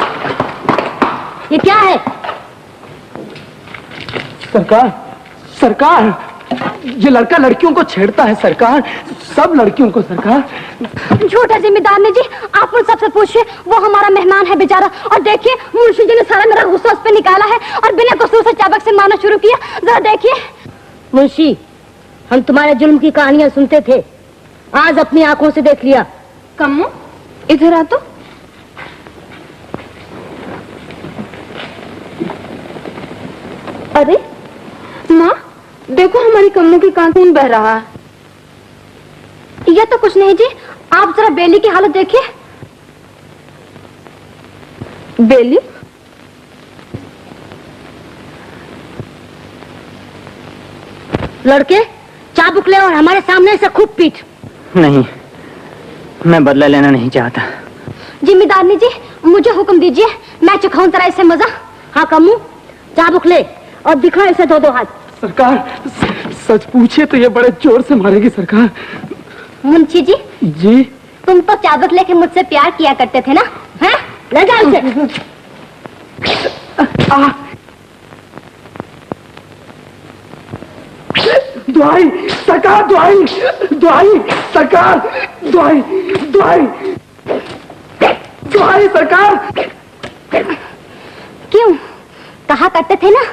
ये क्या है? सरकार, सरकार, ये लड़का लड़कियों को छेड़ता है सरकार, सब लड़कियों को सरकार। झूठा जिम्मेदार ने जी, आप उन सबसे पूछिए, वो हमारा मेहमान है बेचारा। और देखिए मुंशी जी ने सारा मेरा गुस्सा उस पे निकाला है और बिना कसूर से चाबक से मारना शुरू किया। जरा देखिए। मुंशी, हम तुम्हारे जुल्म की कहानियां सुनते थे, आज अपनी आंखों से देख लिया। कम्मो, इधर आ तो। अरे माँ, देखो हमारी कम्मो की कान खून बह रहा है। यह तो कुछ नहीं जी, आप जरा बेली की हालत देखिए। बेली? लड़के, चाबुक ले और हमारे सामने से खूब पीट। नहीं, मैं बदला लेना नहीं चाहता। जिम्मेदारनी जी, मुझे हुक्म दीजिए, मैं चखाऊं जरा इसे मजा। हाँ कम्मू, चाबुक ले और दिखा इसे दो हाथ। सरकार, सच पूछे तो ये बड़े जोर से मारेगी सरकार। मुंशी जी, जी, तुम तो चाबुक लेके मुझसे प्यार किया करते थे ना? हैं? ले जाओ इसे। दुआई सरकार, दुआई, दुआई सरकार, दुआई, दुआई, दुआई सरकार। क्यों? कहा करते थे ना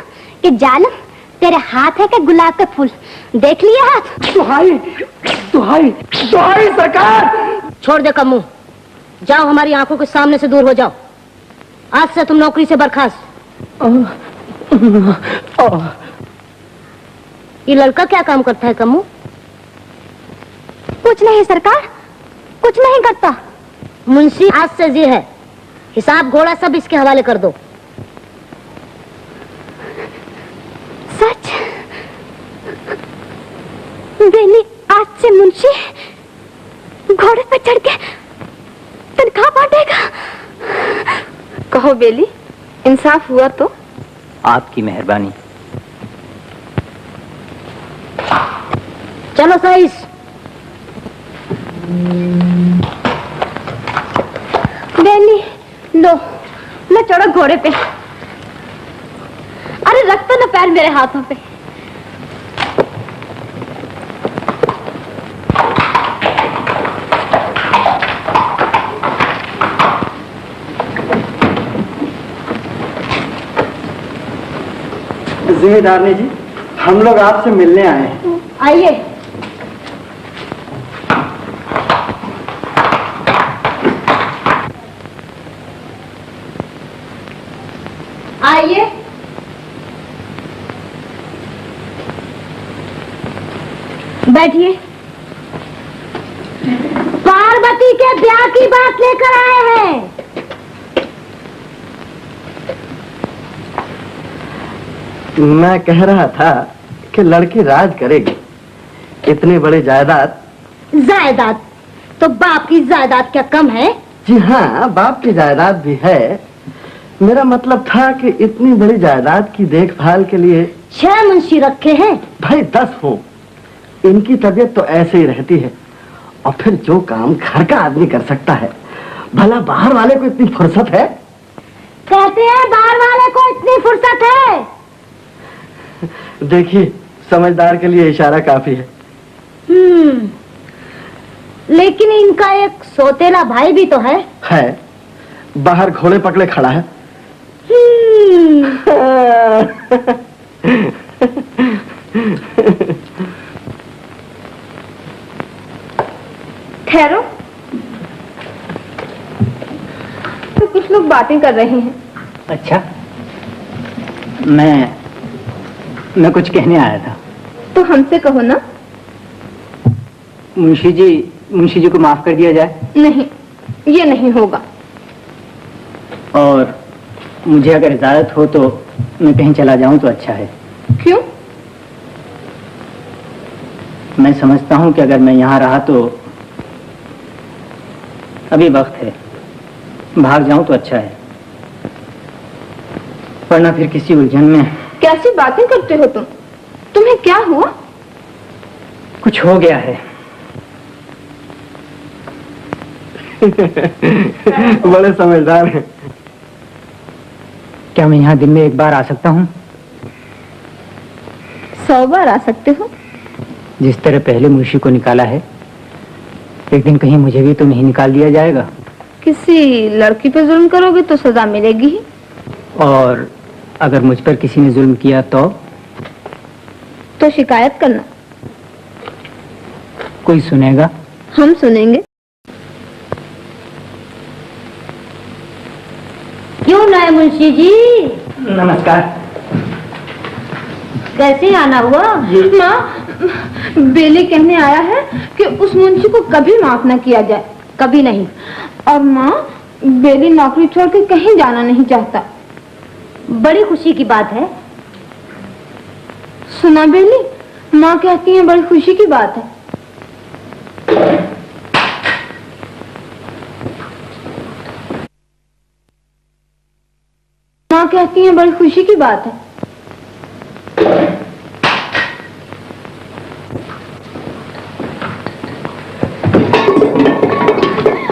कि जालिम तेरे हाथ है कि गुलाब का फूल। देख लिया हाथ? दुआई, दुआई, दुआई सरकार। छोड़ दे कम्मू, जाओ हमारी आंखों के सामने से दूर हो जाओ। आज से तुम नौकरी से बर्खास्त। ये लड़का क्या काम करता है कम्मू? कुछ नहीं सरकार, कुछ नहीं करता। मुंशी, आज से जी है, हिसाब घोड़ा सब इसके हवाले कर दो। सच? बेली आज से मुंशी घोड़े पर चढ़ के तनख्वाह बांटेगा। कहो बेली, इंसाफ हुआ तो? आपकी मेहरबानी। चलो सईस। बेली लो, मैं चढ़ो घोड़े पे। अरे रख तो ना पैर मेरे हाथों पे। जिम्मेदारनी जी, हम लोग आपसे मिलने आए हैं। आइए। आइए। बैठिए। पार्वती के ब्याह की बात लेकर आए हैं। मैं कह रहा था कि लड़की राज करेगी, इतने बड़े जायदाद। जायदाद तो बाप की जायदाद क्या कम है? जी हाँ, बाप की जायदाद भी है। मेरा मतलब था कि इतनी बड़ी जायदाद की देखभाल के लिए 6 मुंशी रखे हैं। भाई 10 हो, इनकी तबीयत तो ऐसे ही रहती है। और फिर जो काम घर का आदमी कर सकता है, भला बाहर वाले को इतनी फुर्सत है? कहते हैं बाहर वाले को इतनी फुर्सत है। देखिए, समझदार के लिए इशारा काफी है। लेकिन इनका एक सौतेला भाई भी तो है। बाहर घोड़े पकड़े खड़ा है। ठहरो, तो कुछ लोग बातें कर रहे हैं। अच्छा, मैं कुछ कहने आया था। तो हमसे कहो ना। मुंशी जी को माफ कर दिया जाए। नहीं, ये नहीं होगा। और मुझे अगर इजाजत हो तो मैं कहीं चला जाऊं तो अच्छा है। क्यों? मैं समझता हूं कि अगर मैं यहाँ रहा तो अभी वक्त है, भाग जाऊं तो अच्छा है, वरना फिर किसी उलझन में। कैसी बातें करते हो तुम? तुम्हें क्या हुआ? कुछ हो गया है। बड़े समझदार हैं। क्या मैं यहाँ दिन में एक बार आ सकता हूँ? 100 बार आ सकते हो। जिस तरह पहले मुंशी को निकाला है, एक दिन कहीं मुझे भी तो नहीं निकाल दिया जाएगा। किसी लड़की पे जुल्म करोगे तो सजा मिलेगी ही। और अगर मुझ पर किसी ने जुल्म किया तो शिकायत करना। कोई सुनेगा? हम सुनेंगे। क्यों ना मुंशी जी? नमस्कार। कैसे आना हुआ? माँ, बेली कहने आया है कि उस मुंशी को कभी माफ न किया जाए। कभी नहीं। और माँ, बेली नौकरी छोड़ के कहीं जाना नहीं चाहता। बड़ी खुशी की बात है। सुना बेली, माँ कहती है बड़ी खुशी की बात है। माँ कहती है बड़ी खुशी की बात है।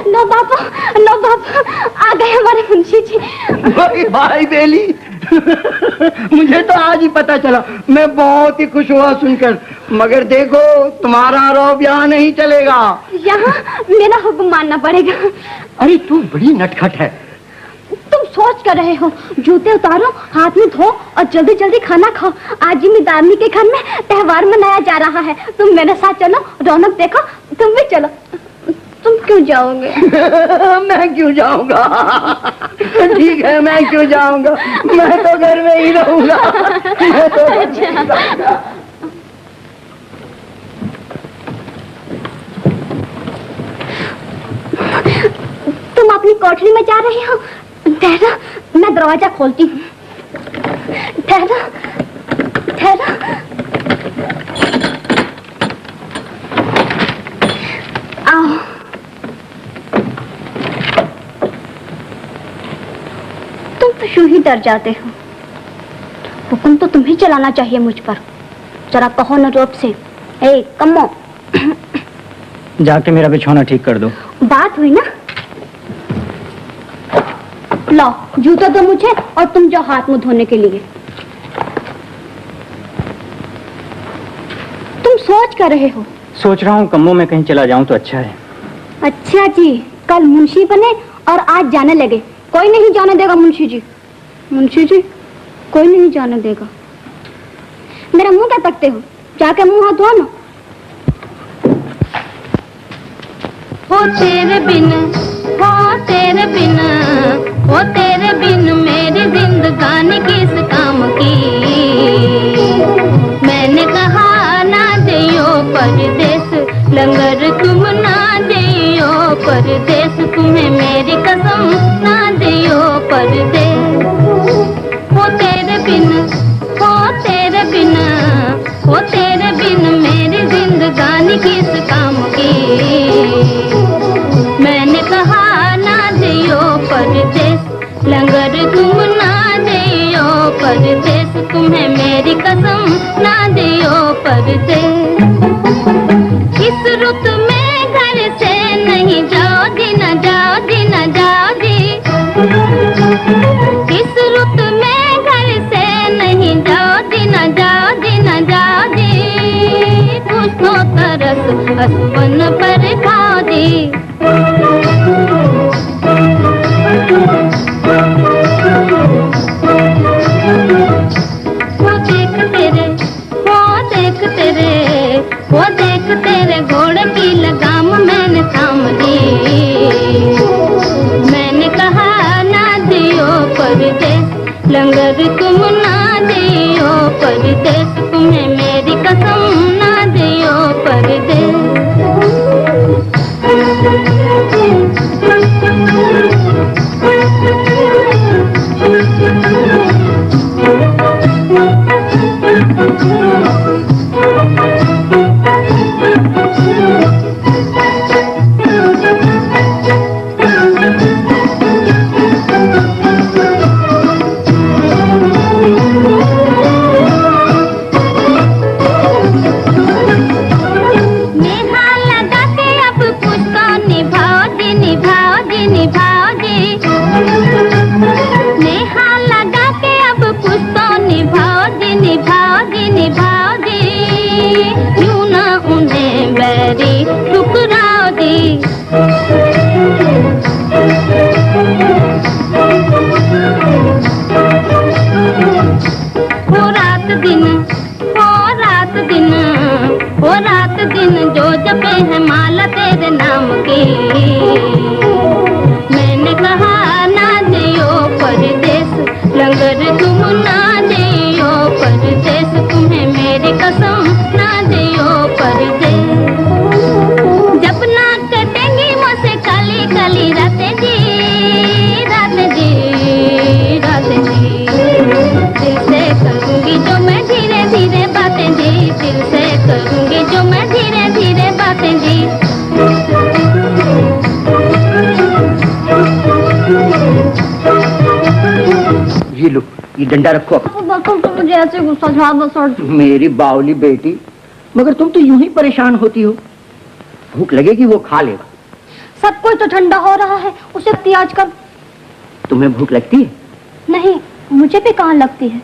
नो बाबा, आ गए हमारे मुंशी जी। भाई बेली, मुझे तो आज ही पता चला। मैं बहुत ही खुश हुआ सुनकर। मगर देखो, तुम्हारा रौब यहाँ नहीं चलेगा। यहाँ मेरा हुक्म मानना पड़ेगा। अरे तू बड़ी नटखट है। तुम सोच कर रहे हो? जूते उतारो, हाथ में धो और जल्दी जल्दी खाना खाओ। आज जिम्मेदारनी के घर में त्योहार मनाया जा रहा है। तुम मेरे साथ चलो, रौनक देखो। तुम भी चलो। तुम क्यों जाओगे? मैं क्यों जाऊंगा? ठीक है, मैं क्यों जाऊंगा? मैं तो घर में ही रहूंगा। तुम अपनी कोठरी में जा रही हो? ठहरो, मैं दरवाजा खोलती हूँ। ठहरो। आओ। तुम तो यूं ही डर जाते हो। हुक्म तो तुम्हें चलाना चाहिए मुझ पर। जरा कहो न जोर से, ए कम्मो। जाके मेरा बिछौना ठीक कर दो। बात हुई ना? लो, जूता दो मुझे और तुम जाओ हाथ मुंह धोने के लिए। तुम सोच कर रहे हो? सोच रहा हूँ कम्मों में कहीं चला जाऊं तो अच्छा है। अच्छा जी, कल मुंशी बने और आज जाने लगे। कोई नहीं जाने देगा मुंशी जी। कोई नहीं जाने देगा। मेरा मुंह क्या तकते हो? जाके मुंह हाथ धो ना। हो तेरे बिन, हो तेरे बिन, हो तेरे बिन मेरी जिंदगानी किस काम की। मैंने कहा ना दियो परदेस, लंगर तुम ना दियो परदेस, तुम्हें मेरी कसम ना दियो परदेस। हो तेरे बिन, हो तेरे बिन, हो तेरे बिन मेरी जिंदगानी किस काम की। मैंने कहा ना दियो परदेस, लंगर तुम ना दियो परदेस, तुम्हें मेरी कसम ना दियो परदेस। इस रुत में घर से नहीं जाओ दी, न जाओ दी, न जाओ दी। असुवन पर खाओ दी। वो देख तेरे घोड़े की लगाम मैंने थाम ली। मैंने कहा ना दियो परदेस लंगर तुम ना दियो परदेस, तुम्हें मेरी कसम ना दियो परदेस। जो जपे है माला तेरे नाम की। मैंने कहा ना दियो परदेस लंगर तुम ना दियो परदेस, तुम्हें मेरी कसम ना दियो परदेस। जब ना कटेंगी मुझसे काली काली रातें जी, रातें जी, रातें जी। दिल से करूंगी जो मैं धीरे धीरे बातें जी, दिल से करूंगी जो मैं धीरे धीरे बातें जी। ये लो, ये डंडा रखो। तुम मुझे ऐसे गुस्सा झाड़ बस। मेरी बावली बेटी, मगर तुम तो यूं ही परेशान होती हो। भूख लगेगी वो खा लेगा। सब कुछ तो ठंडा हो रहा है, उसे पी आजकल। तुम्हें भूख लगती है? नहीं, मुझे भी कहाँ लगती है।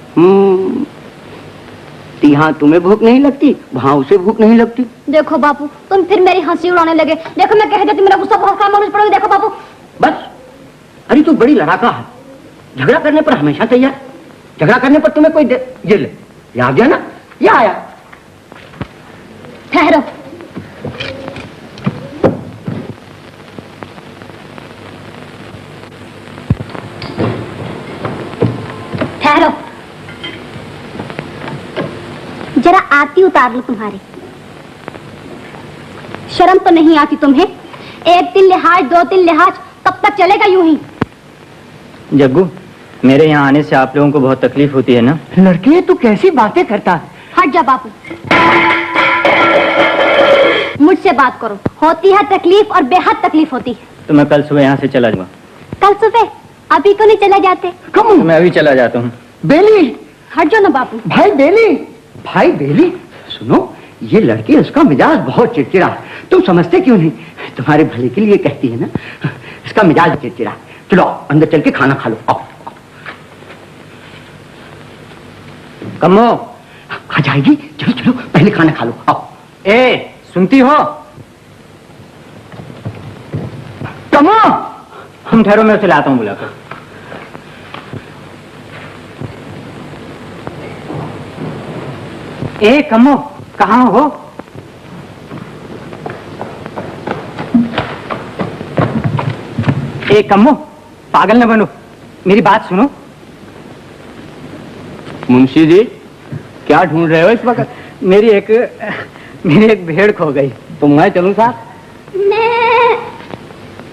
यहाँ तुम्हें भूख नहीं लगती, वहाँ उसे भूख नहीं लगती। देखो बापू, तुम फिर मेरी हंसी उड़ाने लगे। देखो मैं कह देती, मेरा गुस्सा बहुत काम मुझे पड़ेगा। देखो बापू बस। अरे तू बड़ी लड़ाका है, झगड़ा करने पर हमेशा तैयार। झगड़ा करने पर तुम्हें कोई ये ले, ये आ गया ना, ये आया। ठहरो। ठहरो, जरा आरती उतार लो तुम्हारी। शर्म तो नहीं आती तुम्हें? एक दिन लिहाज, दो दिन लिहाज, कब तक चलेगा यूं ही? जग्गू, मेरे यहाँ आने से आप लोगों को बहुत तकलीफ होती है ना? लड़के तू कैसी बातें करता है? हट जा बापू, मुझसे बात करो। होती है तकलीफ और बेहद तकलीफ होती है। तो मैं कल सुबह यहाँ से चला जाऊंगा। कल सुबह? अभी क्यों नहीं चले जाते? कम, मैं अभी चला जाता हूँ। बेली, हट जाओ ना बापू। भाई बेली, भाई बेली, सुनो, ये लड़की, उसका मिजाज बहुत चिड़चिड़ा है। तुम समझते क्यों नहीं? तुम्हारे भले के लिए कहती है ना, इसका मिजाज चिड़चिड़ा। चलो अंदर चल के खाना खा लो। आओ। कम्मो, आ जाएगी, चलो चलो पहले खाना खा लो। आओ। ए, सुनती हो? कम्मो, तुम ठहरो, मैं उसे लाता हूँ बुलाकर। ए कम्मो, कहाँ हो? ए कम्मो, पागल न बनो, मेरी बात सुनो। मुंशी जी, क्या ढूंढ रहे हो इस वक्त? मेरी एक भेड़ खो गई। तो मैं चलूं साथ?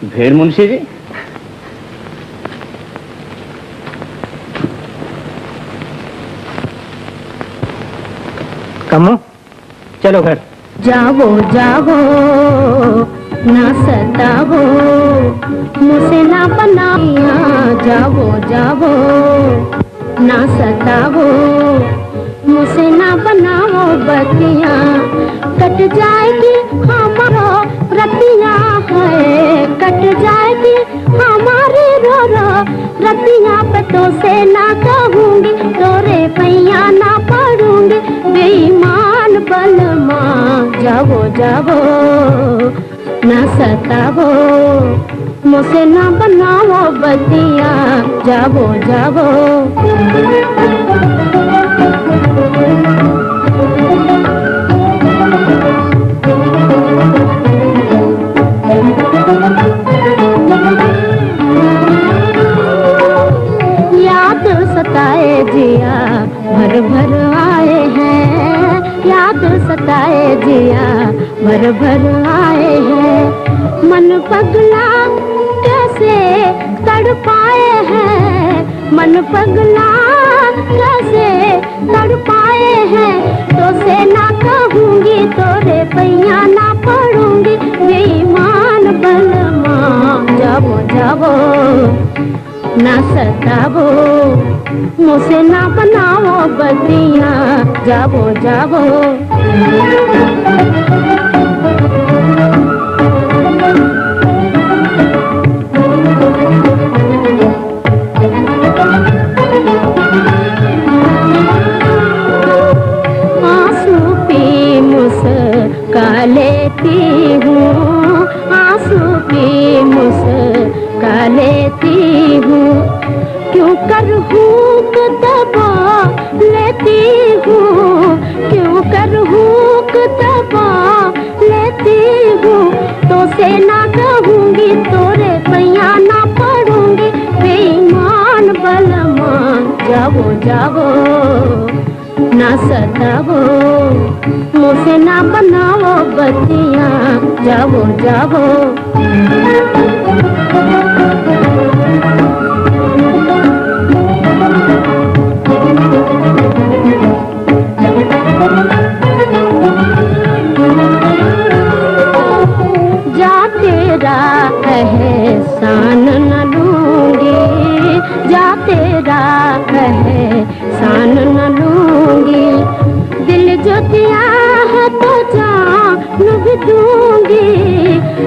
भेड़ मुंशी जी? कम्मो, चलो घर। जाओ जाओ ना सताओ, मुझसे ना बनाया। जाओ जाओ ना सताओ, मुझसे ना बनाओ बतिया। कट जाएगी हमारा रतिया है, कट जाएगी हमारी रो रतिया पे तो से ना कहूंगी, तोरे पैया ना पड़ूंगी। बेईमान बलमा जा जाओ जाओ ना सताओ मुझसे ना बनाओ बतिया जाओ जाओ याद सताए जिया भर भर आए हैं याद सताए जिया भर भर आए हैं मन पगला कैसे तड़पाए हैं मन पगला कैसे तड़पाए हैं तो से ना कहूंगी तोरे पैया ना पढ़ूंगी बेईमान बलमा जाओ जाओ ना सताओ मुझसे ना बनाओ बतिया जाओ जाओ आंसू पी मुस्का लेती हूँ आंसू पी मुस्का लेती हूँ क्यों कर हुक दबा लेती हूँ क्यों कर हुक दबा लेती हूँ तो से ना कहूँगी तोरे पैया ना पढ़ूंगी बेईमान बलमान जाओ जाओ ना सताओ मुझसे ना बनाओ बतिया जाओ जाओ जा तेरा एहसान न लूंगी जा तेरा एहसान न लूंगी दिल जो दिया है तो जान भी दूंगी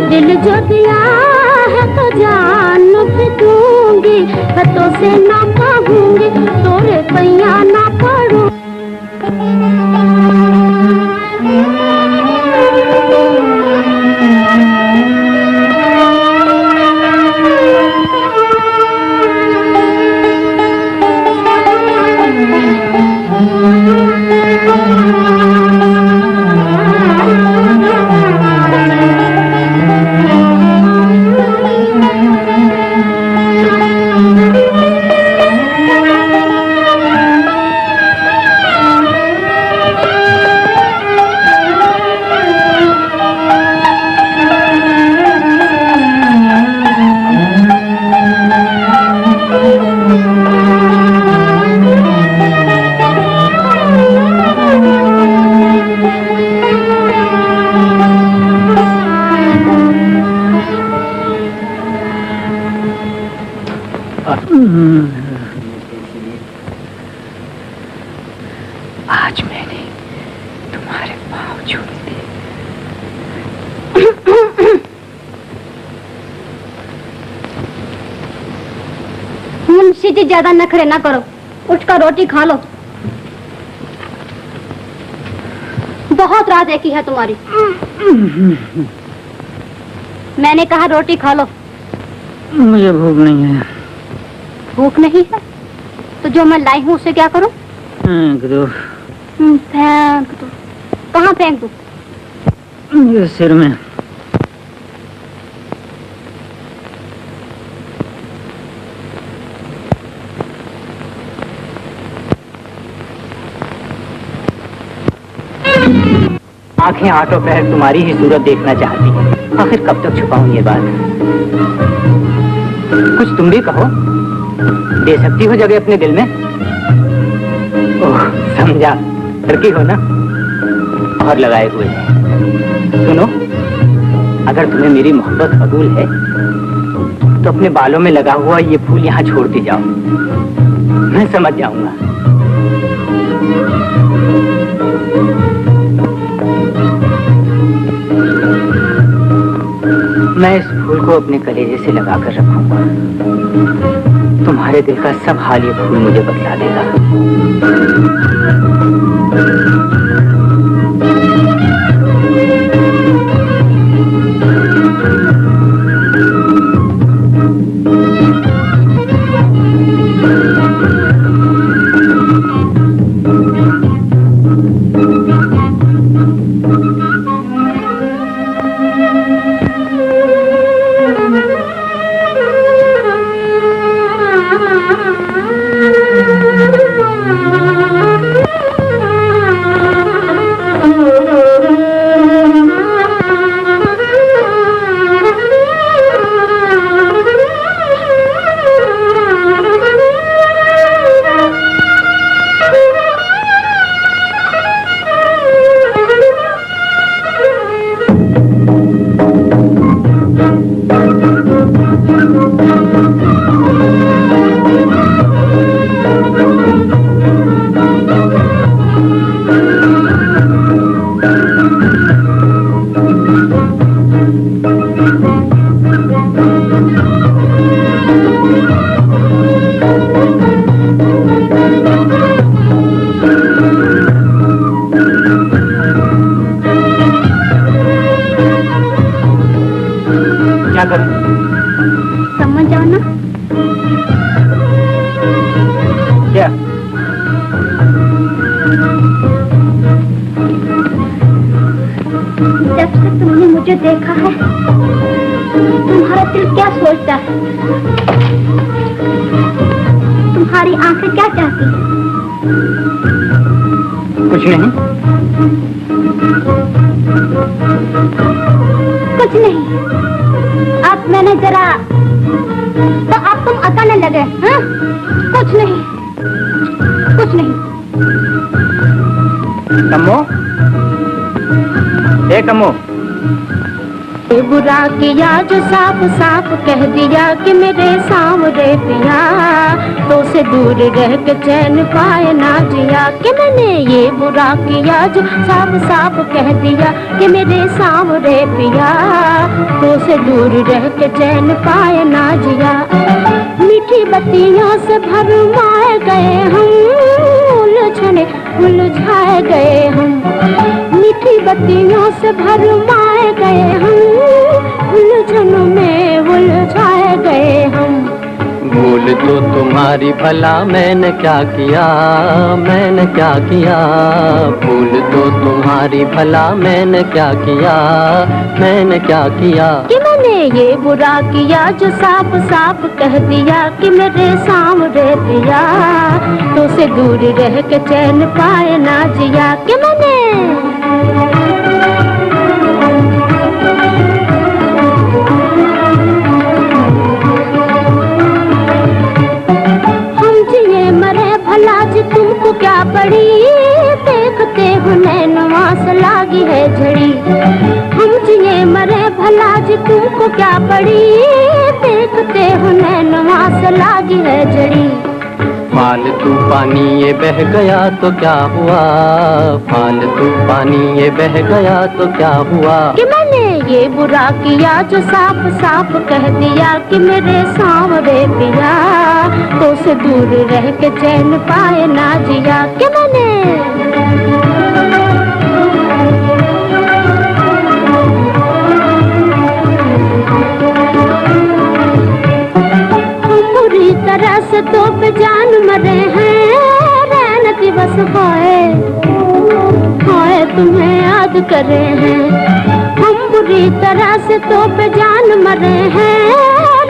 दिल जो दिया है तो जान भी दूंगी तो से ना कहूंगी तोरे पैया ना पढ़ूं आज मैंने तुम्हारे पाँव छूए थे मुंशी जी ज्यादा नखरे ना करो उठकर रोटी खा लो बहुत रात देखी है तुम्हारी मैंने कहा रोटी खा लो मुझे भूख नहीं है भूख नहीं है तो जो मैं लाई हूँ उसे क्या करूँ फेंक दो फेंक दो कहाँ फेंक दो मेरे सिर में आंखें आटो पैर तुम्हारी ही सूरत देखना चाहती है आखिर कब तक छुपाऊं ये बात कुछ तुम भी कहो दे सकती हो जगह अपने दिल में ओह समझा लड़की हो ना और लगाए हुए सुनो अगर तुम्हें मेरी मोहब्बत कबूल है तो अपने बालों में लगा हुआ ये फूल यहाँ छोड़ती जाओ मैं समझ जाऊंगा मैं इस फूल को अपने कलेजे से लगाकर रखूंगा तुम्हारे दिल का सब हाल ये फूल मुझे बतला देगा क्या करूं? समझ जाओ ना। क्या? जब से तुमने मुझे देखा है, तुम्हारा दिल क्या सोचता है? तुम्हारी आंखें क्या चाहती हैं? कुछ नहीं। कुछ नहीं। अब मैंने जरा तो अब तुम अकाने लगे, हाँ? कुछ नहीं, कुछ नहीं। कम्मो, ए कम्मो, ये बुरा किया जो साफ साफ कह दिया कि मेरे सामने पिया, तो से दूर रह के चैन पाए ना जिया। कि मैंने ये बुरा किया जो साफ साफ कह दिया कि मेरे सामने पिया, तो से दूर रह के चैन पाए ना जिया। मीठी बत्तियों से भरमाए गए हम, उलझने उलझाए गए हम। मीठी बत्तियों से भरमाए गए हम, उलझनों में उलझाए गए हम। भूल तो तुम्हारी भला मैंने क्या किया, मैंने क्या किया। भूल तो तुम्हारी भला मैंने क्या किया, मैंने क्या किया। कि मैंने ये बुरा किया जो साफ साफ कह दिया कि मेरे सामने पिया, तो से दूर रह के चैन पाए ना जिया। कि मैंने तुमको क्या पड़ी, देखते हो नैनवा से लागी है झड़ी। हम जिए मरे भला जी तुमको क्या पड़ी, देखते हो नैनवा से लागी है झड़ी। फालतू पानी ये बह गया तो क्या हुआ, फालतू पानी ये बह गया तो क्या हुआ। कि मैंने ये बुरा किया जो साफ साफ कह दिया कि मेरे सामने पिया, तो से दूर रह के चैन पाए ना जिया। कि मैंने बुरी तरह से तो बेजान मरे हैं, रैन दिवस होए होए तुम्हें याद करे हैं। हम बुरी तरह से तो बेजान मरे हैं,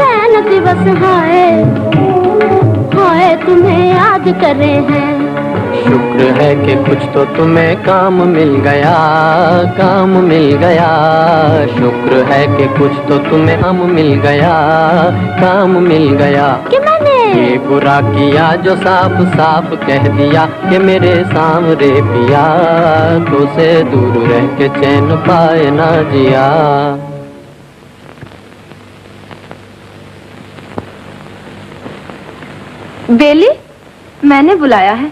रैन दिवस होए होए तुम्हें याद करे हैं। शुक्र है कि कुछ तो तुम्हें काम मिल गया, काम मिल गया। शुक्र है कि कुछ तो तुम्हें हम मिल गया, काम मिल गया। कि मैंने ये बुरा किया जो साफ साफ कह दिया कि मेरे सामने पिया, तो से दूर रह के चैन पाए ना जिया। बेली, मैंने बुलाया है,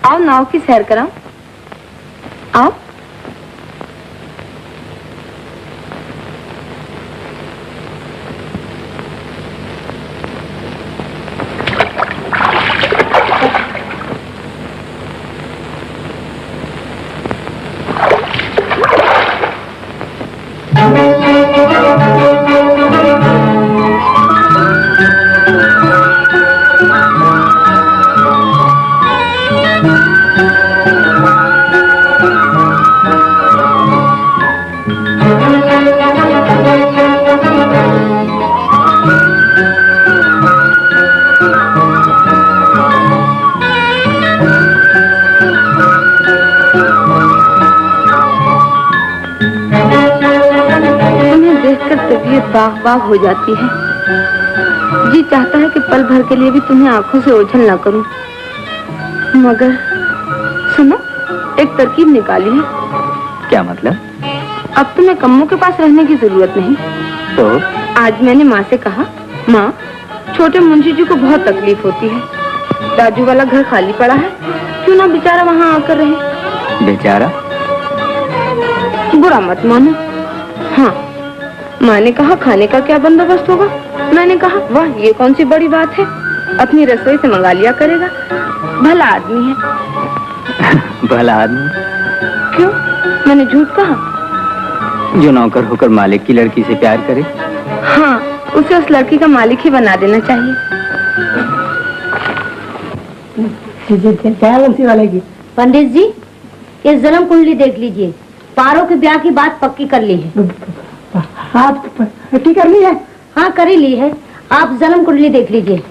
आओ नाव की सैर कराऊं। आओ। बाग बाग हो जाती है। जी चाहता है कि पल भर के लिए भी तुम्हें आंखों से ओझल ना करूं, मगर सुनो, एक तरकीब निकाली है। क्या मतलब? अब तुम्हें कम्मों के पास रहने की जरूरत नहीं। तो आज मैंने माँ से कहा, माँ छोटे मुंशी जी को बहुत तकलीफ होती है, राजू वाला घर खाली पड़ा है, क्यों ना बेचारा वहाँ आकर रहे। बेचारा? बुरा मत मानो। हाँ, माँ ने कहा खाने का क्या बंदोबस्त होगा। मैंने कहा वाह ये कौन सी बड़ी बात है, अपनी रसोई से मंगा लिया करेगा। भला आदमी है। भला आदमी? क्यों, मैंने झूठ कहा? जो नौकर होकर मालिक की लड़की से प्यार करे। हाँ, उसे उस लड़की का मालिक ही बना देना चाहिए। बंसी वाले की। पंडित जी, ये जन्म कुंडली देख लीजिए, पारो के ब्याह की बात पक्की कर ली है। हाथ पट्टी कर ली है? हाँ कर ही ली है, आप जन्म कुंडली देख लीजिए।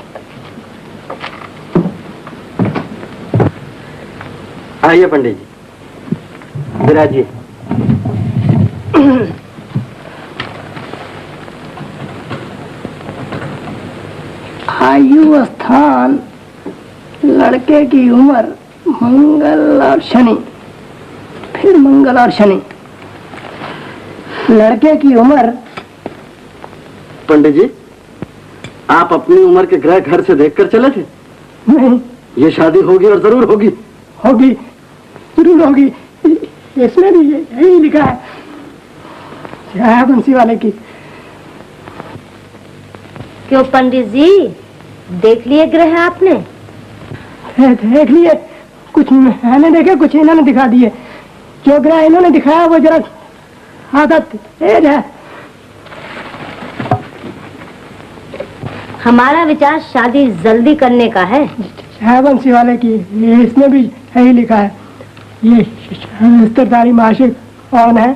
आइए पंडित जी, विराजिए। आयु स्थान, लड़के की उम्र, मंगल और शनि, फिर मंगल और शनि। लड़के की उम्र। पंडित जी, आप अपनी उम्र के ग्रह घर से देखकर चले थे? नहीं। ये शादी होगी और जरूर होगी। होगी, जरूर होगी, इसमें भी यही लिखा है। जय बंसी वाले की। क्यों पंडित जी, देख लिए ग्रह आपने? देख लिए, कुछ मैंने देखे, कुछ इन्होंने दिखा दिए। जो ग्रह इन्होंने दिखाया वो जरा आदत तेज है। हमारा विचार शादी जल्दी करने का है। जय बंसी वाले की, इसमें भी यही लिखा है। ये सरदारी मासिक कौन है?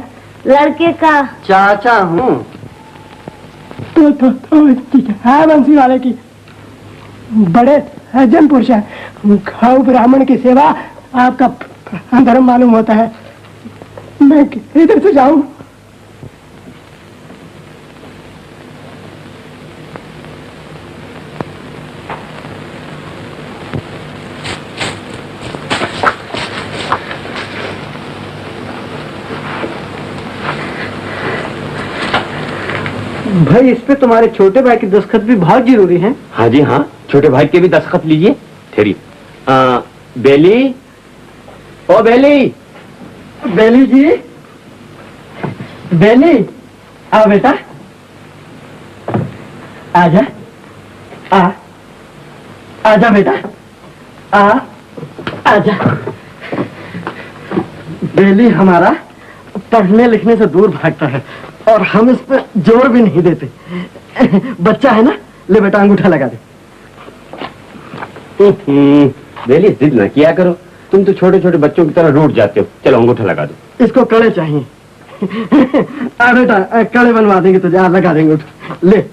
लड़के का चाचा हूँ। तो जय बंसी वाले की, बड़े सज्जन पुरुष है। गौ ब्राह्मण की सेवा आपका धर्म मालूम होता है। मैं इधर से जाऊं? भाई, इस पे तुम्हारे छोटे भाई की दस्तखत भी बहुत जरूरी है। हाँ जी हाँ, छोटे भाई के भी दस्तखत लीजिए। ठहरी। बेली, ओ बेली। बेली जी, बेली, आओ बेटा, आजा, आजा बेटा, आजा। बेली हमारा पढ़ने लिखने से दूर भागता है और हम इस पर जोर भी नहीं देते। बच्चा है ना, ले बेटा अंगूठा लगा दे। बेली जिद न किया करो, तुम तो छोटे छोटे बच्चों की तरह रूठ जाते हो। चलो अंगूठा लगा दो। इसको कड़े चाहिए। बेटा कड़े बनवा देंगे तुझे, लगा देंगे। ले।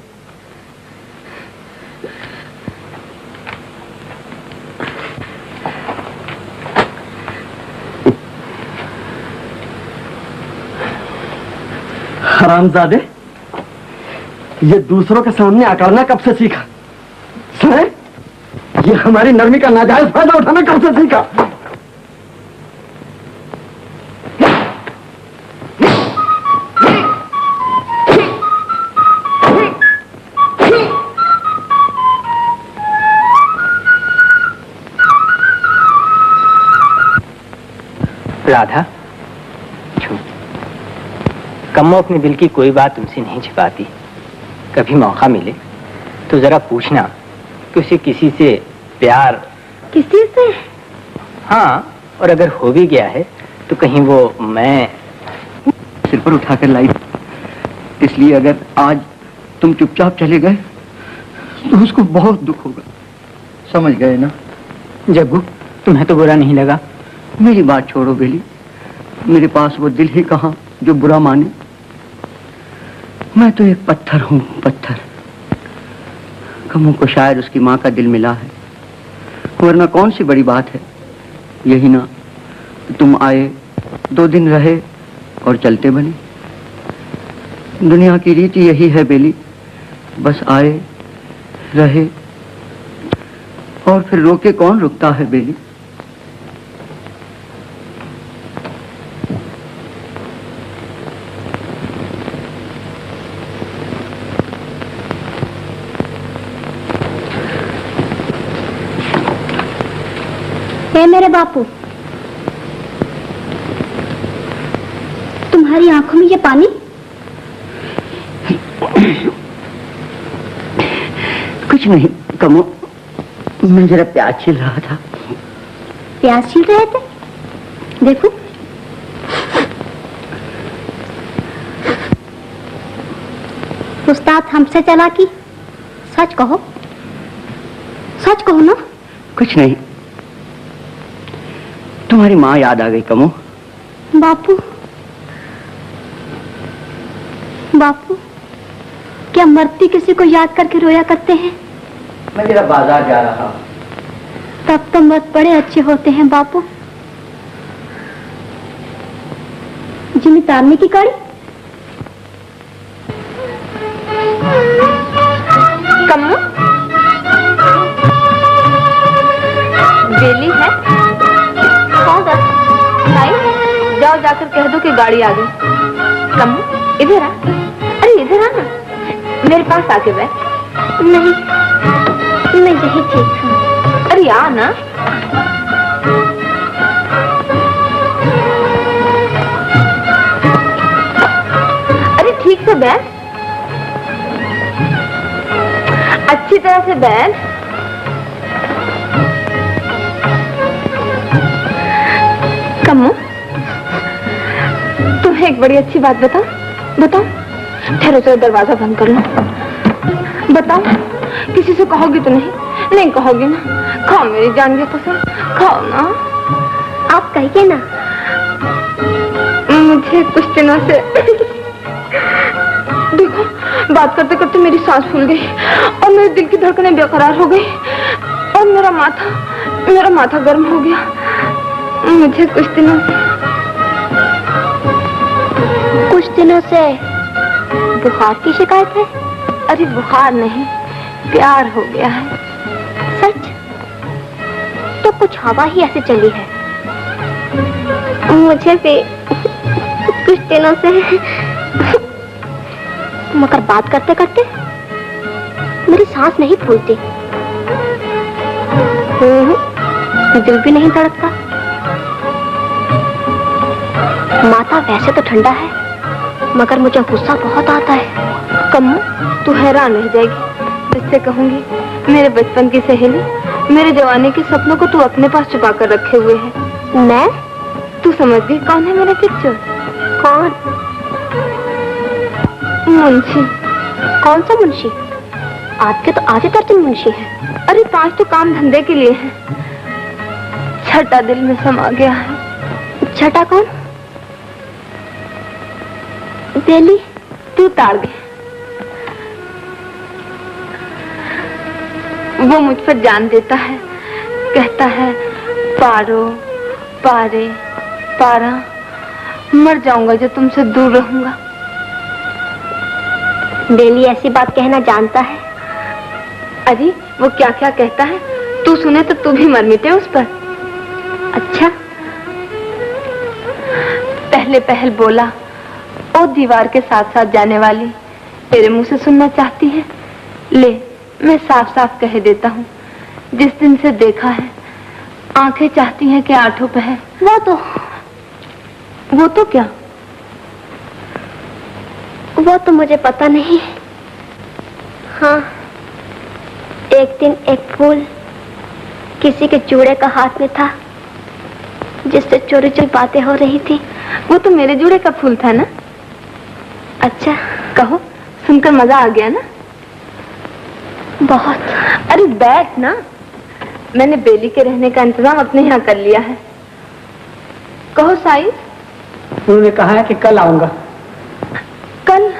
हरामजादे, ये दूसरों के सामने अकड़ना कब से सीखा? सुने, ये हमारी नरमी का नाजायज फायदा उठाना कब से सीखा? राधा, कम्मो अपने दिल की कोई बात तुमसे नहीं छिपाती। कभी मौका मिले तो जरा पूछना कि उसे किसी से प्यार। किसी से? हाँ, और अगर हो भी गया है तो कहीं वो मैं सिर पर उठाकर लाई, इसलिए अगर आज तुम चुपचाप चले गए तो उसको बहुत दुख होगा। समझ गए ना? जग्गू, तुम्हें तो बुरा नहीं लगा? मेरी बात छोड़ो बेली, मेरे पास वो दिल ही कहाँ जो बुरा माने। मैं तो एक पत्थर हूँ, पत्थर। कमों को शायद उसकी माँ का दिल मिला है, वरना कौन सी बड़ी बात है। यही ना, तुम आए, 2 दिन रहे और चलते बने। दुनिया की रीति यही है बेली, बस आए, रहे और फिर रोके कौन रुकता है बेली। हे मेरे बापू, तुम्हारी आंखों में ये पानी? कुछ नहीं कमो, मैं जरा प्याज छील रहा था। प्याज छील रहे थे? देखो। उस्ताद हमसे चालाकी, सच कहो, सच कहो ना। कुछ नहीं, तुम्हारी माँ याद आ गई कमो। बापू, बापू क्या मरती किसी को याद करके रोया करते हैं? मैं जरा बाजार जा रहा हूँ। तब तो मर्द बड़े अच्छे होते हैं बापू। जिम्मी तारने की गाड़ी। कम्मू बेली है? कौन सा? नहीं, जाओ जाकर कह दो कि गाड़ी आ गई। कम्मू इधर आ। अरे इधर आ ना, मेरे पास आके बैठ। नहीं, मैं यही ठीक हूँ। अरे आ ना। अरे ठीक से बैठ, अच्छी तरह से बैठ। कम्मू तुम्हें एक बड़ी अच्छी बात बताओ। बताओ। ठहरो तो दरवाजा बंद कर लो। बताओ, किसी से कहोगी तो नहीं? नहीं कहोगी ना? खाओ मेरी जान की कसम, खाओ ना। आप कहिए ना। मुझे कुछ दिनों से देखो, बात करते करते मेरी सांस फूल गई और मेरे दिल की धड़कनें बेकरार हो गई और मेरा माथा गर्म हो गया। मुझे कुछ दिनों से बुखार की शिकायत है। अरे बुखार नहीं, प्यार हो गया है। सच? तो कुछ हवा ही ऐसे चली है। मुझे भी कुछ दिनों से, मगर बात करते करते मेरी सांस नहीं फूलती, दिल भी नहीं धड़कता। माथा वैसे तो ठंडा है, मगर मुझे गुस्सा बहुत आता है। कम्मू तू हैरान रह जाएगी जिससे कहूंगी मेरे बचपन की सहेली, मेरे जवानी के सपनों को तू अपने पास छुपा कर रखे हुए है। मैं? तू समझ गई कौन है मेरा पिक्चर? कौन? मुंशी। कौन सा मुंशी? आपके तो आधे दर्जन मुंशी है। अरे 5 तो काम धंधे के लिए है, छठा दिल में समा गया है। छठा कौन? बेली। तू ताड़ गई। वो मुझ पर जान देता है, कहता है पारो पारे पारा, मर जाऊंगा जो तुमसे दूर रहूंगा। बेली ऐसी बात कहना जानता है? अरे वो क्या क्या कहता है, तू सुने तो तू भी मर मिटे उस पर। अच्छा। पहले पहल बोला, ओ दीवार के साथ साथ जाने वाली, तेरे मुंह से सुनना चाहती है? ले मैं साफ साफ कह देता हूँ, जिस दिन से देखा है आंखें चाहती हैं कि आठों पहर। वो तो क्या? वो तो मुझे पता नहीं। हाँ, एक दिन एक फूल किसी के जूड़े का हाथ में था, जिससे चोरी चोरी बातें हो रही थी। वो तो मेरे जूड़े का फूल था ना। अच्छा, कहो, सुनकर मजा आ गया ना? बहुत। अरे बैठ ना, मैंने बेली के रहने का इंतजाम अपने यहाँ कर लिया है। कहो साइज। उन्होंने कहा है कि कल आऊंगा। कल?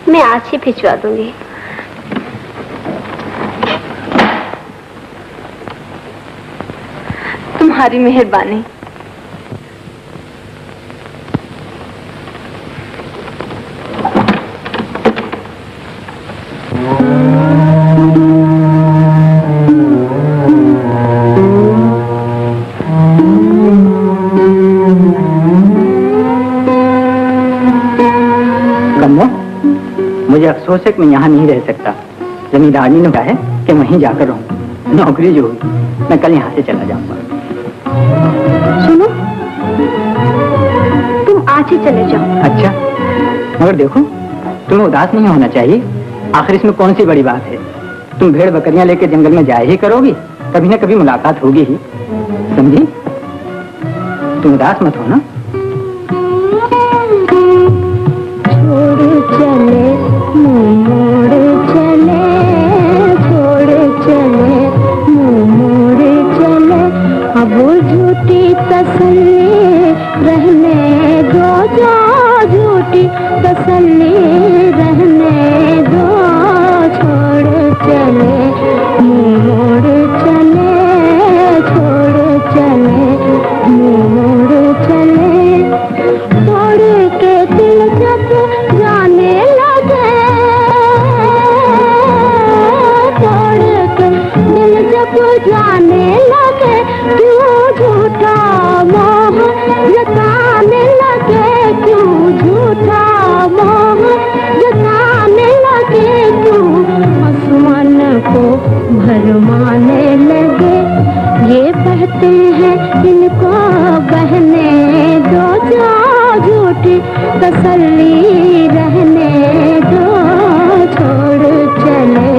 मैं आज ही भिजवा दूंगी। तुम्हारी मेहरबानी। मुझे अफसोस है कि मैं यहाँ नहीं रह सकता। जमींदारनी ने कहा है कि वहीं जाकर रहूं। नौकरी जो हुई, मैं कल यहाँ से चला जाऊंगा। सुनो, तुम आज ही चले जाओ। अच्छा, मगर देखो तुम्हें उदास नहीं होना चाहिए। आखिर इसमें कौन सी बड़ी बात है? तुम भेड़ बकरियां लेके जंगल में जाए ही करोगी, कभी न कभी मुलाकात होगी ही, समझी? तुम उदास मत हो ना। छोड़ चले मोड़ चले, छोड़ चले मोड़ चले, अब झूठी तसल्ली रहने दो, जो झूठी तसल्ली रहने दो। छोड़ चले मोड़ चले, छोड़ चले मोड़ चले, छोड़ के दिल जब जाने लगे, छोड़ के दिल जब जाने लगे, क्यों झूठा मोह जताने लगे, क्यों झूठा मोह जताने लगे, क्यों आसमान को भरमाने लगे। ये बहते हैं इनको बहने दो, जो झूठी तसल्ली रहने दो। छोड़ चले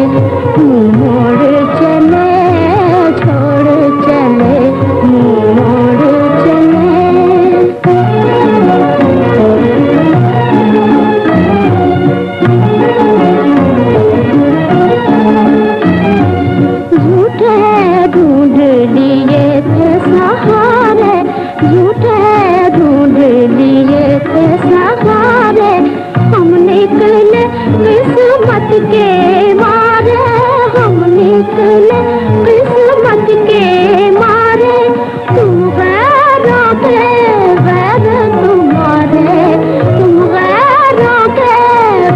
मोड़ चले, छोड़ चले मोड़ चले। झूठे ढूंढ लिए थे सहारे, झूठे ढूंढ लिए थे सहारे, हम निकले किस्मत के मारे, हम निकले किस्मत के मारे। तुम गैरों के वैर तुम्हारे, तुम गैरों के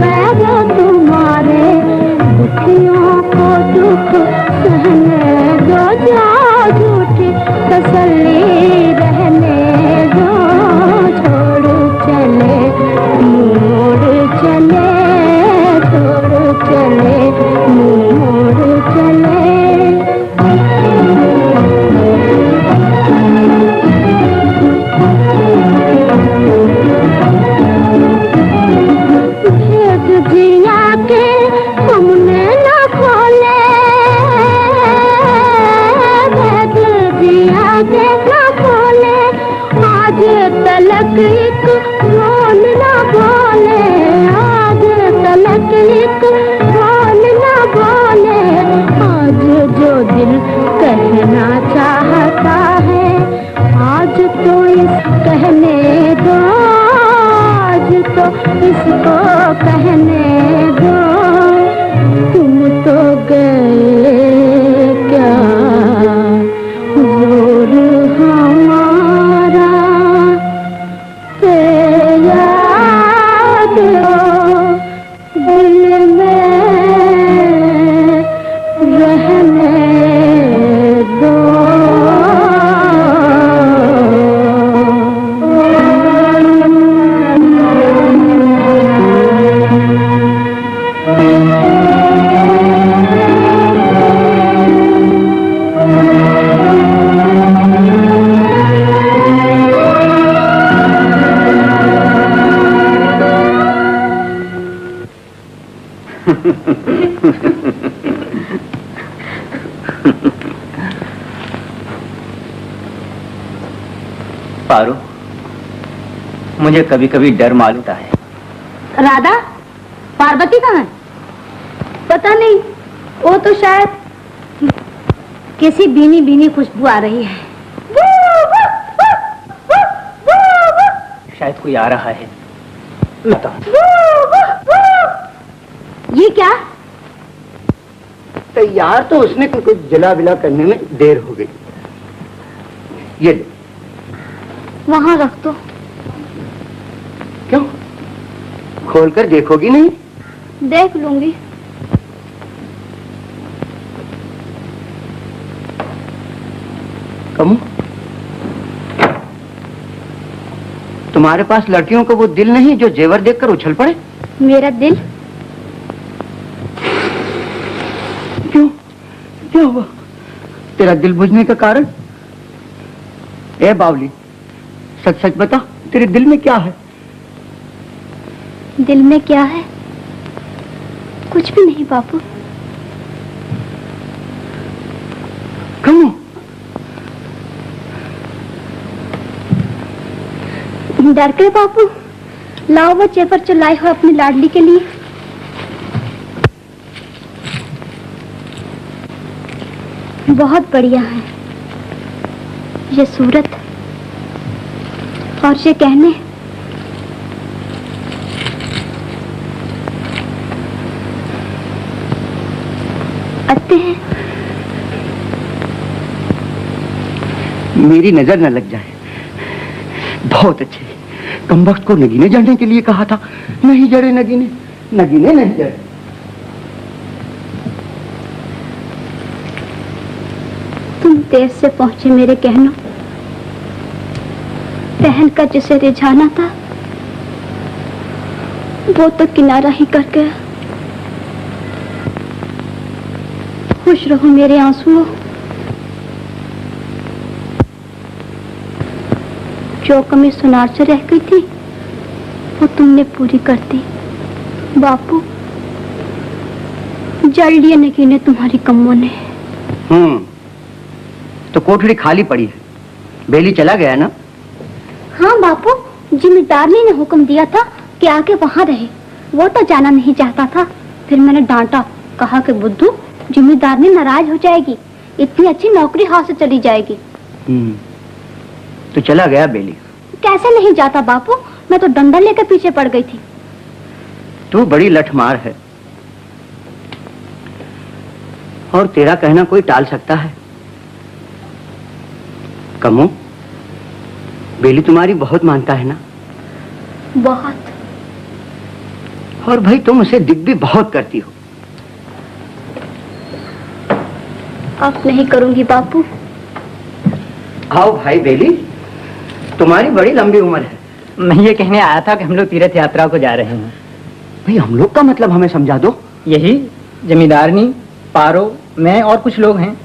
वैर तुम्हारे, दुखियों को दुख सहने दो, जो झूठी तसल्ली रहने दो। छोड़ चले मोड़ चले, छोड़ चले मोड़ चले। भेद जिया के हमने न खोले, भेद जिया के न खोले, आज तलक एक रोन न बोले, आज तलक एक रोन न बोले। आज जो दिल कहना चाहता है, आज तो इस कहने दो, आज तो इसको कहने दो। तुम तो गए क्या जोर हमारा, ते याद हो दिल में रहने दो। पारो, मुझे कभी कभी डर मालूम है। राधा, पार्वती कहाँ है? पता नहीं, वो तो शायद किसी भीनी भीनी खुशबू आ रही है। शायद कोई आ रहा है। ये क्या? तैयार तो उसने कुछ जला बिला करने में देर हो गई। ये ले। वहां रख दो। क्यों? खोलकर देखोगी नहीं? देख लूंगी। कमू, तुम्हारे पास लड़कियों को वो दिल नहीं जो जेवर देखकर उछल पड़े? मेरा दिल? क्यों? क्या हुआ? तेरा दिल बुझने का कारण? ए बावली, सच सच बता, तेरे दिल में क्या है? दिल में क्या है? कुछ भी नहीं बापू। कमो, डर गए बापू? लाओ वो चेपर जो लाए हो अपनी लाडली के लिए। बहुत बढ़िया है ये सूरत और ये गहने। अच्छे हैं। मेरी नजर न लग जाए। बहुत अच्छे। कमबख्त को नगीने जड़ने के लिए कहा था, नहीं जड़े नगीने, नगीने नहीं जड़े। तुम देर से पहुंचे मेरे गहनों। पहन का जिसे रिझाना था वो तो किनारा ही कर गया। खुश रहो मेरे आंसुओं। जो कमी सुनार से रह गई थी वो तुमने पूरी कर दी बापू। जड़ लिए नगीने तुम्हारी कम्मों ने। तो कोठड़ी खाली पड़ी है। बेली चला गया ना? हाँ बापू, जिम्मेदारनी ने हुक्म दिया था कि आके वहाँ रहे। वो तो जाना नहीं चाहता था। फिर मैंने डांटा, कहा कि बुद्धू जिम्मेदारनी नाराज हो जाएगी, इतनी अच्छी नौकरी हाथ से चली जाएगी। तो चला गया बेली। कैसे नहीं जाता बापू, मैं तो डंडा लेकर पीछे पड़ गई थी। तू बड़ी लठमार है और तेरा कहना कोई टाल सकता है? कमो, बेली तुम्हारी बहुत मानता है ना? बहुत। और भाई तुम उसे दिग भी बहुत करती हो। अब नहीं करूंगी बापू। आओ भाई बेली, तुम्हारी बड़ी लंबी उम्र है। मैं ये कहने आया था कि हम लोग तीर्थ यात्रा को जा रहे हैं। भाई हम लोग का मतलब हमें समझा दो। यही जमींदारनी, पारो, मैं और कुछ लोग हैं।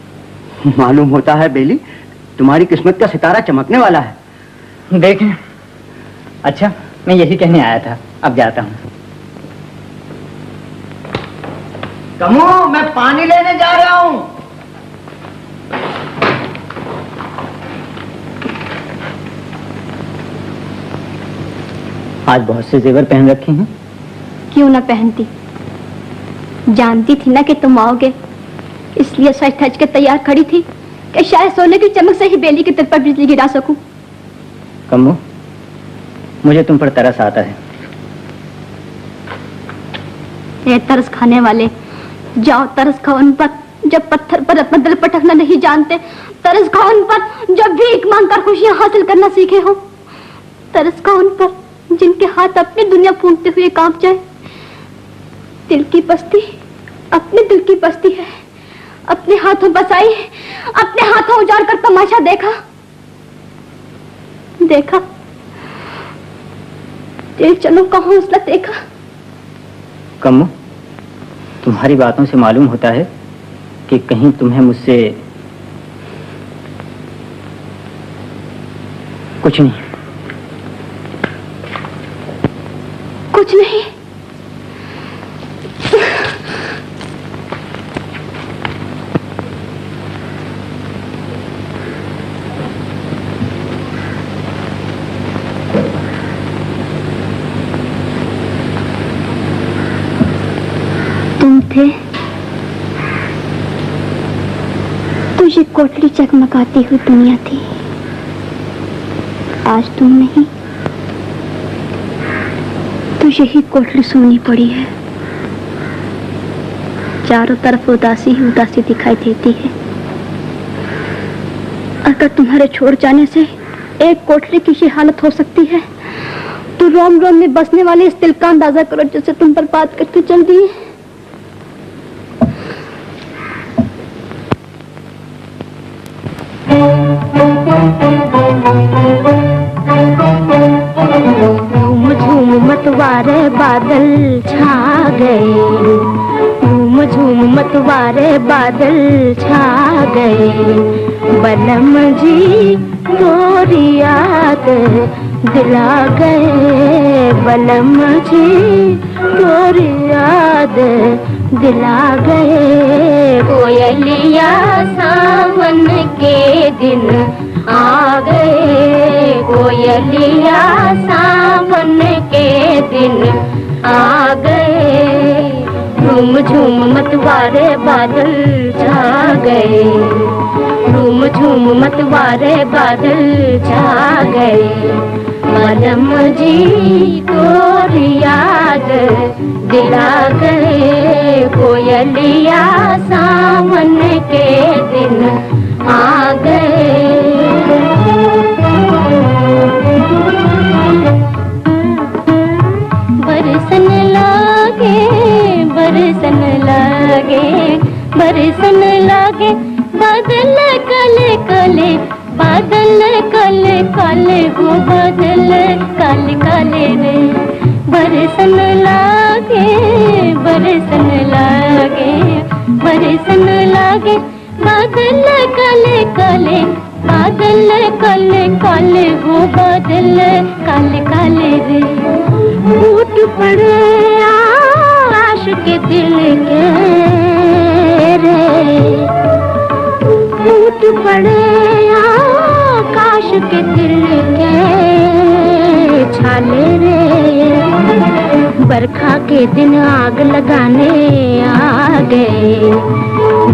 मालूम होता है बेली तुम्हारी किस्मत का सितारा चमकने वाला है। देखें। अच्छा, मैं यही कहने आया था, अब जाता हूँ। कमो, मैं पानी लेने जा रहा हूँ। आज बहुत से जेवर पहन रखे हैं। क्यों ना पहनती, जानती थी ना कि तुम आओगे, इसलिए सच धज के तैयार खड़ी थी कि शायद सोने की चमक से ही बेली के तिल पर बिजली गिरा सकूं। कम्मो, मुझे तुम पर तरस आता है। ये तरस खाने वाले, जाओ तरस खाओ उन पर जब पत्थर पर अपना दिल पटकना नहीं जानते। तरस खाओ उन पर जब भीख मांगकर खुशियां हासिल करना सीखे हो। तरस खाओ उन पर जिनके हाथ अपनी दुनिया फूंकते हुए कांप जाए। दिल की बस्ती अपने दिल की बस्ती है, अपने हाथों बसाई, अपने हाथों उजाड़ कर तमाशा देखा देखा। दिल चलो कहाँ हौसला देखा। कम्मो, तुम्हारी बातों से मालूम होता है कि कहीं तुम्हें मुझसे कुछ नहीं। कुछ नहीं। तुम थे तो ये कोठली चकमकाती हुई दुनिया थी। आज तुम नहीं तो यही कोठली सोनी पड़ी है। चारों तरफ उदासी ही उदासी दिखाई देती है। अगर तुम्हारे छोड़ जाने से एक कोठली की ये हालत हो सकती है तो रोम रोम में बसने वाले इस दिल का अंदाजा करो जिसे तुम बर्बाद करके चल दिए। झूम झूम मतवारे बादल छा गए, झूम झूम मतवारे बादल छा गए। बलम जी तोरी याद दिला गए, बलम जी तोरी याद दिला गए। कोयलिया सावन के दिन आ गए, कोयलिया सावन के दिन आ गए। झूम झूम मतवारे बादल छा गए, झूम झूम मतवारे बादल छा गए। मलम जी को याद दिला गए, कोयलिया सावन के दिन आ गए। बरसन लागे, बरसन लागे, बरसन लागे बादल काले काले, बादल काले काले हो बादल काले काले रे। बरसन लागे, बरसन लागे, बरसन लागे बादल काले काले, बादल काले काले हो बादल काले काले रे। फूट पड़े आश के दिल के रे, फूट पड़े आकाश के दिल के छाले रे। बरखा के दिन आग लगाने आ गए,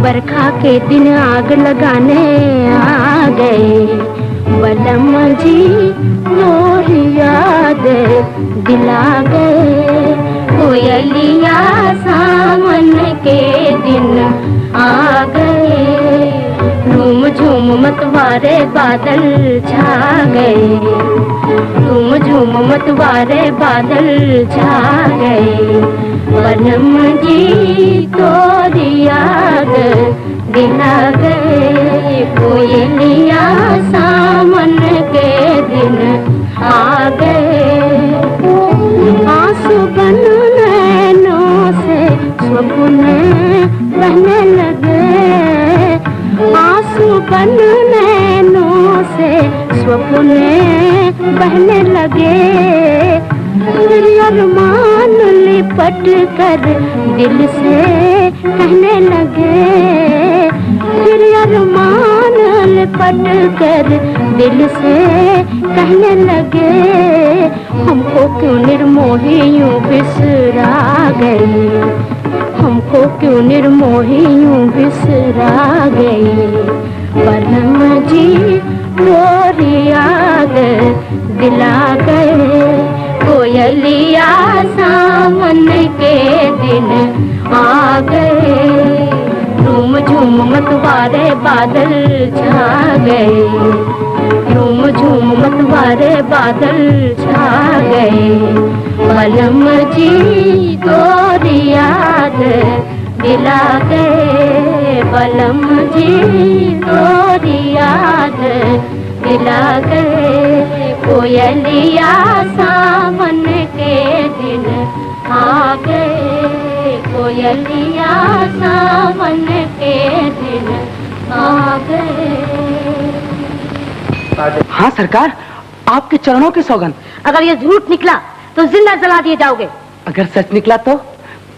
बरखा के दिन आग लगाने आ गए। बलम जी मोर याद दिला गए, कोयलिया सावन के दिन आ गए। झूम झूम मतवारे बादल छा गए, झूम झूम मतवारे बादल छा गए। बलम जी तो याद दिला गए, कोयलिया सावन के दिन आ गए। आंसू बन नैनों से स्वप्न बहने लगे, आंसू बन नैनों से स्वप्न बहने लगे। फिर अरमान लिपट कर दिल से कहने लगे, फिर अरमान लिपट कर दिल से कहने लगे। हमको क्यों निर्मोही यूं बिसरा गई, हमको क्यों निर्मोही यूं बिसरा गई। बलम जी मोर याद दिला गए, कोयलिया सावन के दिन आ गए। झूम झूम मतवारे बादल छा गए, झूम झूम मतवारे बादल छा गए। बलम जी तो याद दिला गए, बलम जी तो याद दिला गए। कोयलिया सावन के दिन आ गए, कोयलिया सावन के दिन आ गए। हाँ सरकार, आपके चरणों की सौगंध। अगर ये झूठ निकला तो जिंदा जला दिए जाओगे। अगर सच निकला तो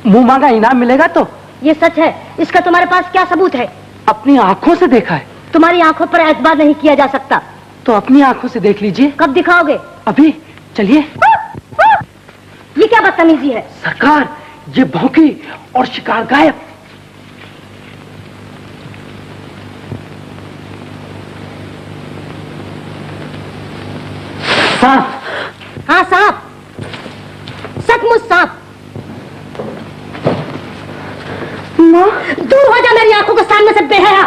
मुंह मांगा इनाम मिलेगा। तो ये सच है, इसका तुम्हारे पास क्या सबूत है? अपनी आंखों से देखा है। तुम्हारी आंखों पर एतबार नहीं किया जा सकता। तो अपनी आंखों से देख लीजिए। कब दिखाओगे? अभी चलिए। ये क्या बदतमीजी है? सरकार, ये भौंकी और शिकार गायब। सांप। हाँ सांप, सचमुच सांप। दूर हो जा मेरी आंखों के सामने से बेहया।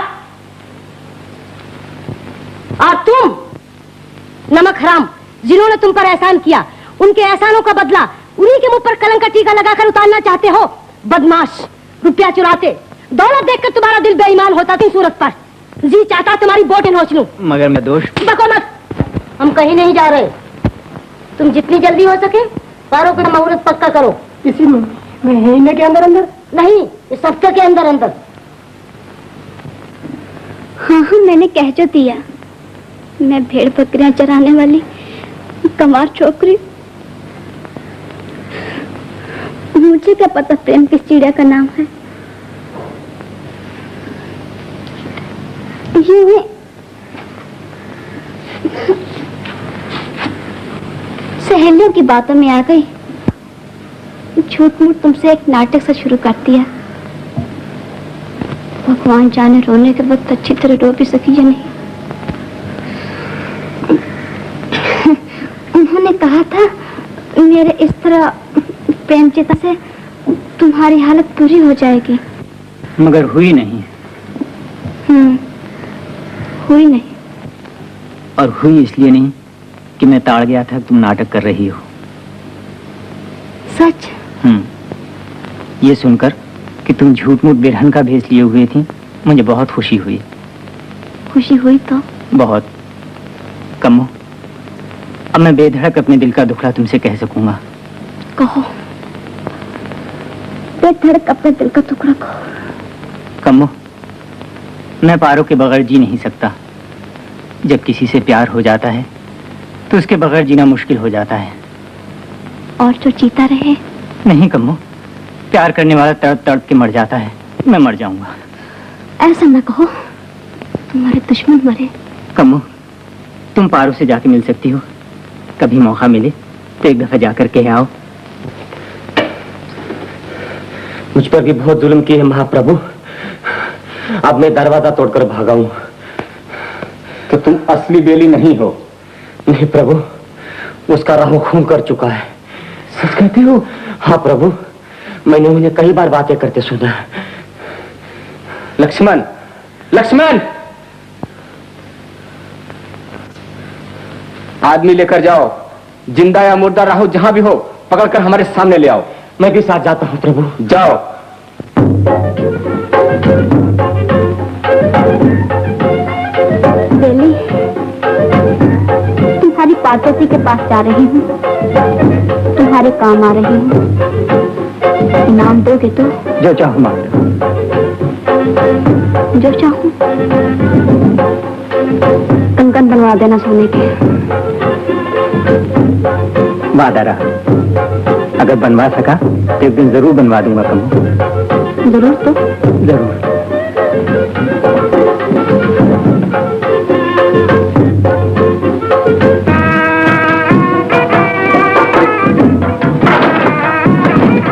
और तुम नमक हराम, जिन्होंने तुम पर एहसान किया, उनके एहसानों का बदला उन्हीं के मुंह पर कलंक का टीका लगाकर उतारना चाहते हो। बदमाश, रुपया चुराते, दौलत देखकर तुम्हारा दिल बेईमान होता थी सूरत पर। जी चाहता तुम्हारी बोटें नोच लूं। मगर मैं दोष। बको मत, हम कहीं नहीं जा रहे। तुम जितनी जल्दी हो सके पारों का मुहूर्त पक्का करो। इसी महीने के अंदर अंदर? नहीं, इस हफ्ते के अंदर अंदर। हाँ हाँ, मैंने कह जो दिया। मैं भेड़ बकरियां चराने वाली कमार छोकरी। मुझे क्या पता प्रेम किस चिड़िया का नाम है। यूं ही सहेलियों की बातों में आ गई, झूठ मूठ तुमसे एक नाटक से शुरू कर दिया। भगवान जाने रोने के वक्त अच्छी तरह रो भी सकी या नहीं। उन्होंने कहा था मेरे इस तरह प्रेम चिता से तुम्हारी हालत पूरी हो जाएगी, मगर हुई नहीं। हुई नहीं। और हुई इसलिए नहीं कि मैं ताड़ गया था कि तुम नाटक कर रही हो। सच? ये सुनकर कि तुम झूठ मूठ बेरहन का भेष लिए हुए थी, मुझे बहुत खुशी हुई। खुशी हुई तो? बहुत। कमो, अब मैं बेधड़क अपने दिल का दुखड़ा तुमसे कह सकूंगा। कहो। बेधड़क अपने दिल का टुकड़ा कहो। कमो, मैं पारो के बगैर जी नहीं सकता। जब किसी से प्यार हो जाता है तो उसके बगैर जीना मुश्किल हो जाता है। और जो जीता रहे? नहीं कम्मो, प्यार करने वाला तड़प तड़प के मर जाता है। मैं मर जाऊंगा। ऐसा न कहो, तुम्हारे दुश्मन मरे। कम्मो, तुम पारो से जाके मिल सकती हो। कभी मौका मिले तो एक दफा जाकर के आओ। मुझ पर भी बहुत जुल्म किए महाप्रभु। अब मैं दरवाजा तोड़कर भागा हूं। तो तुम असली बेली नहीं हो? नहीं प्रभु, उसका राहु खून कर चुका है। सच कहती हो? हाँ प्रभु, मैंने उन्हें कई बार बातें करते सुना है। लक्ष्मण, लक्ष्मण, आदमी लेकर जाओ। जिंदा या मुर्दा राहु जहां भी हो, पकड़कर हमारे सामने ले आओ। मैं भी साथ जाता हूं प्रभु। जाओ। बेली, तुम्हारी पार्वती के पास जा रही हूँ, तुम्हारे काम आ रही हूँ। इनाम दोगे तो? जो चाहो मांग लो। जो चाहूं। कंगन बनवा देना सोने के। वादा रहा, अगर बनवा सका तो एक दिन जरूर बनवा दूंगा कमो। जरूर तो? जरूर।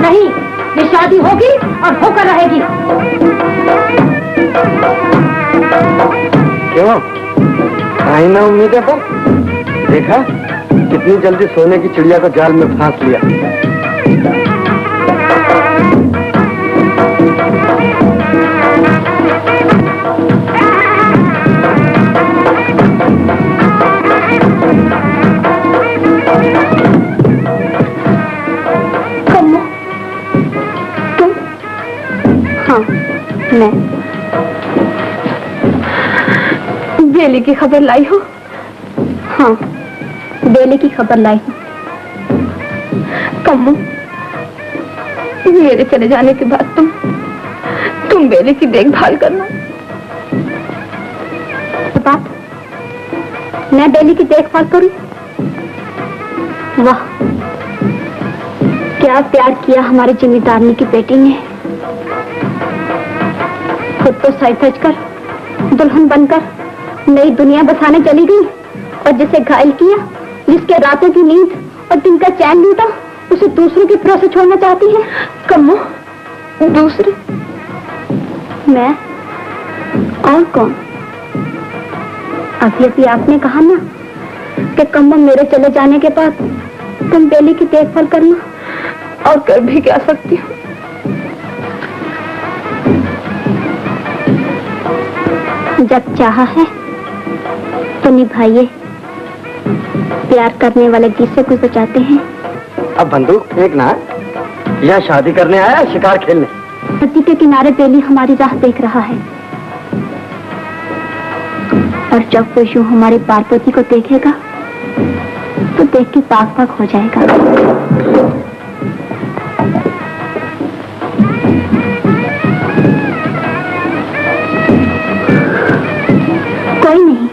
नहीं, ये शादी होगी और होकर रहेगी। क्यों? आई ना उम्मीदें पर? देखा कितनी जल्दी सोने की चिड़िया को जाल में फांस लिया। कम्मो, तुम? हाँ, मैं। बेली की खबर लाई हो? हाँ, बेली की खबर लाई हूँ। कम्मो, मेरे चले जाने के बाद तुम बेली की देखभाल करना। बात, मैं बेली की देखभाल करूं? वाह, क्या प्यार किया हमारी जिम्मेदारनी की बेटी ने। खुद तो सज कर, दुल्हन बनकर नई दुनिया बसाने चली गई, और जिसे घायल किया, जिसके रातों की नींद और दिन का चैन लूटा, उसे दूसरों के भरोसे छोड़ना चाहती है। कम्मो, दूसरे? मैं? और कौन? अभी आपने कहा ना कि कम्मो मेरे चले जाने के बाद तुम बेली की देखभाल करना। और कर भी क्या सकती हूँ? जब चाहा है तो निभाइए। प्यार करने वाले जिससे कुछ बचाते हैं। अब बंदूक फेंकना या शादी करने आया शिकार खेलने? नदी के किनारे बेली हमारी राह देख रहा है, और जब वो यूं हमारी पार्वती को देखेगा तो देख के पाक पाक हो जाएगा। कोई नहीं।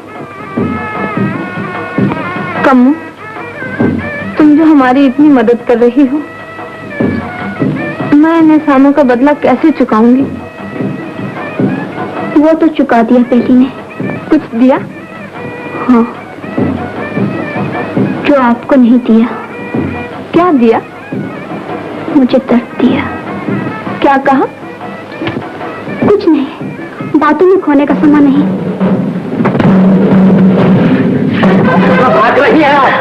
कम्मो, तुम जो हमारी इतनी मदद कर रही हो, मैं इन एहसानों का बदला कैसे चुकाऊंगी? वो तो चुका दिया बेटी ने। कुछ दिया? हाँ, जो आपको नहीं दिया। क्या दिया? मुझे दर्द दिया। क्या कहा? कुछ नहीं, बातों में खोने का समय नहीं। भाग रही है आप।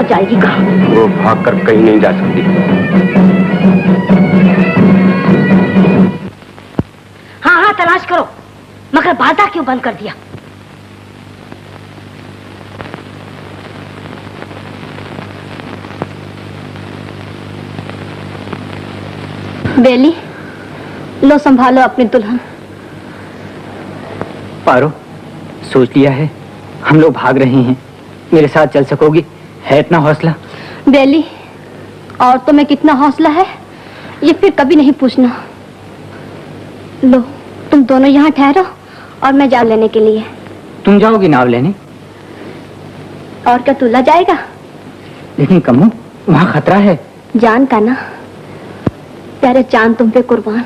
जाएगी कहाँ? वो भागकर कहीं नहीं जा सकती। हाँ हाँ तलाश करो, मगर बाधा क्यों बंद कर दिया? बेली, लो संभालो अपनी दुल्हन। पारो, सोच लिया है, हम लोग भाग रहे हैं, मेरे साथ चल सकोगी? है इतना हौसला? बेली, औरतों में कितना हौसला है ये फिर कभी नहीं पूछना। लो, तुम दोनों यहाँ ठहरो और मैं जान लेने के लिए। तुम जाओगी नाव लेने? और क्या दूल्हा जाएगा? लेकिन कमू, वहाँ खतरा है। जान का ना, प्यारे जान तुम पे कुर्बान।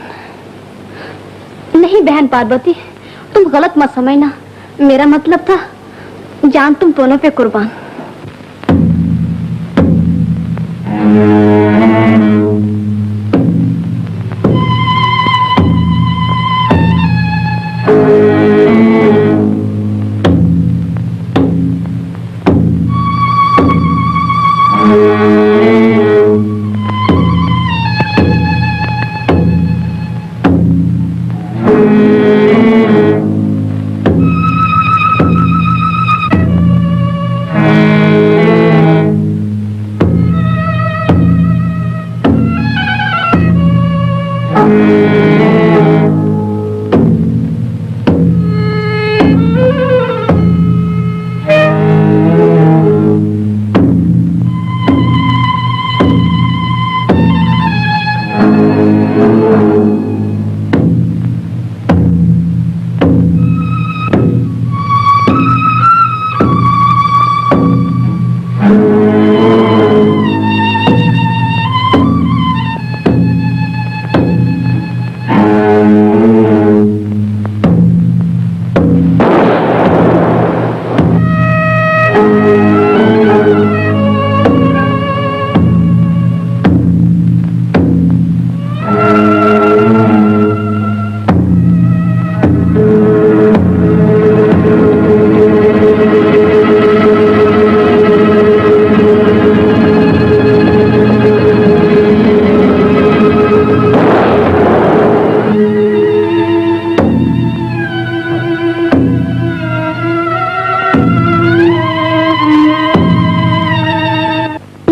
नहीं बहन पार्वती, तुम गलत मत समझना, मेरा मतलब था जान तुम दोनों पे कुर्बान।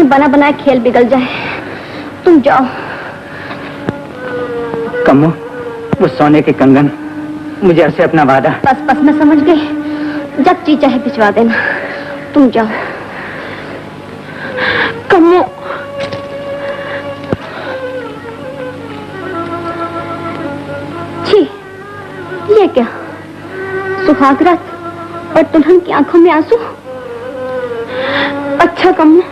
बना बनाए खेल बिगड़ जाए। तुम जाओ। कमो, वो सोने के कंगन, मुझे ऐसे अपना वादा। बस बस मैं समझ गई, जब जी चाहे भिजवा देना। तुम जाओ। कमो, छी, ये क्या? सुहागरात और दुल्हन की आंखों में आंसू। अच्छा कमो,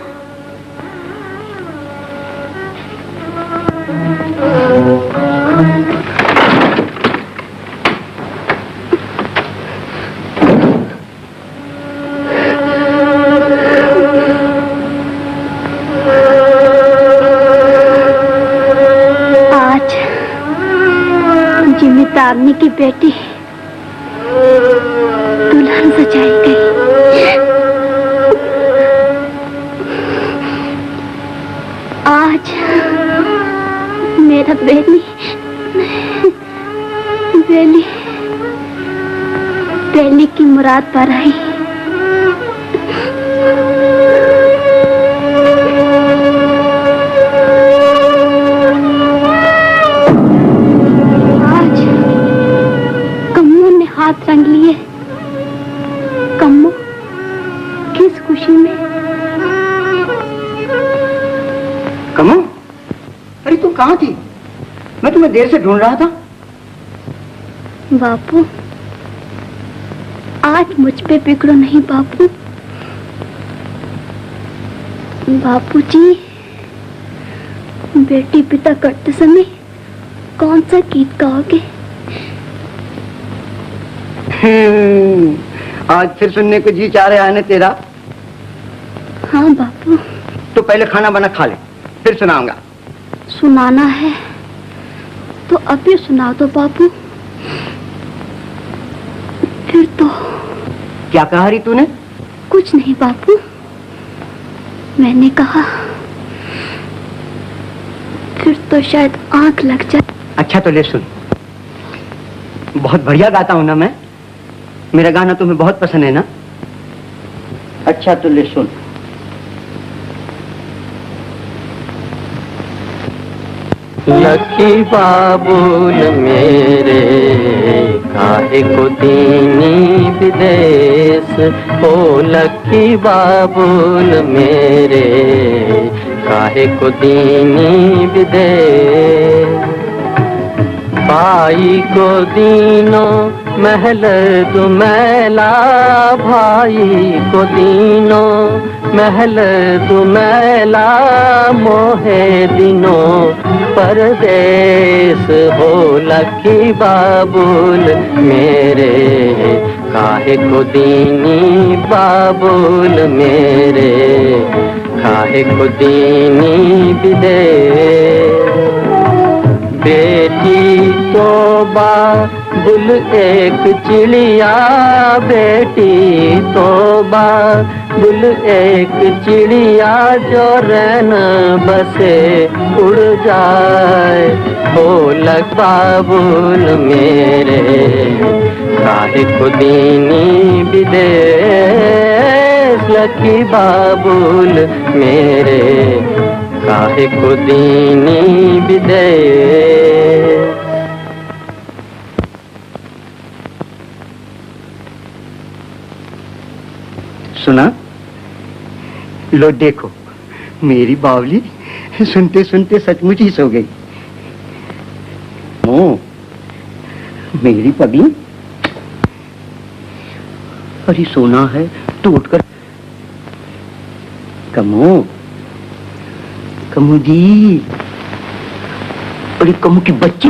आदमी की बेटी दुल्हन सजाई गई। बेली की मुराद पर आई। आज कम्मू ने हाथ रंग लिए। कम्मू किस खुशी में? कमो, अरे तुम कहाँ थी? मैं तुम्हें देर से ढूंढ रहा था। बापू, आज मुझ पे बिगड़ो नहीं बापू। बापूजी, बेटी पिता करते समय कौन सा गीत गाओगे? आज फिर सुनने को जी चाह रहा है ना तेरा? हाँ बापू। तो पहले खाना बना खा ले, फिर सुनाऊंगा। सुनाना है तो अभी सुना दो बापू। फिर तो क्या कहा रही तूने? कुछ नहीं बापू, मैंने कहा फिर तो शायद आंख लग जाए। अच्छा तो ले सुन। बहुत बढ़िया गाता हूं ना मैं? मेरा गाना तुम्हें बहुत पसंद है ना? अच्छा तो ले सुन। लकी बाबुल मेरे काहे को दीनी विदेश, ओ लकी बाबुल मेरे काहे को दीनी विदेश। भाई को दीनो महल दुमैला, भाई को दीनो महल दुमैला, मोहे दिनो परदेश, हो लकी बाबुल मेरे काहे को दीनी बाबुल मेरे काहे को दीनी विदेश। बेटी तोबा बुल एक चिड़िया, बेटी तोबा बुल एक चिड़िया, जो रैन बसे उड़ जाए, हो लक बाबुल मेरे काहे को दीनी विदेश। लकी बाबुल मेरे काहे को दीनी विदेश। सुना? लो देखो, मेरी बावली सुनते सुनते सचमुच ही सो गई। ओ, मेरी पगली, अरे सोना है तो उठकर। कमो, कमू जी, अरे कमू की बच्ची,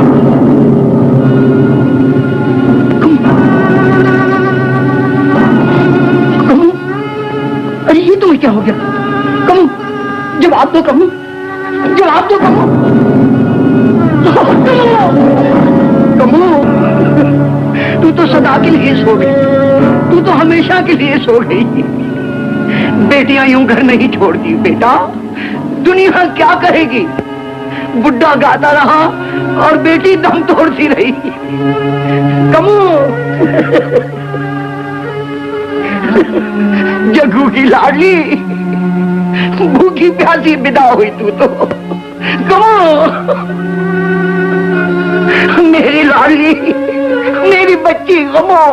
कमू, अरे ये तुम्हें क्या हो गया? कमू, जवाब दो कमू, जवाब दो कमू। कमू, तू तो सदा के लिए सो गई, तू तो हमेशा के लिए सो गई। बेटियां यूं घर नहीं छोड़ती बेटा, दुनिया क्या कहेगी? बुड्ढा गाता रहा और बेटी दम तोड़ती रही। कमू, जग्गू की लाडली, भूखी प्यासी विदा हुई तू तो। कमू, मेरी लाडली, मेरी बच्ची कमू।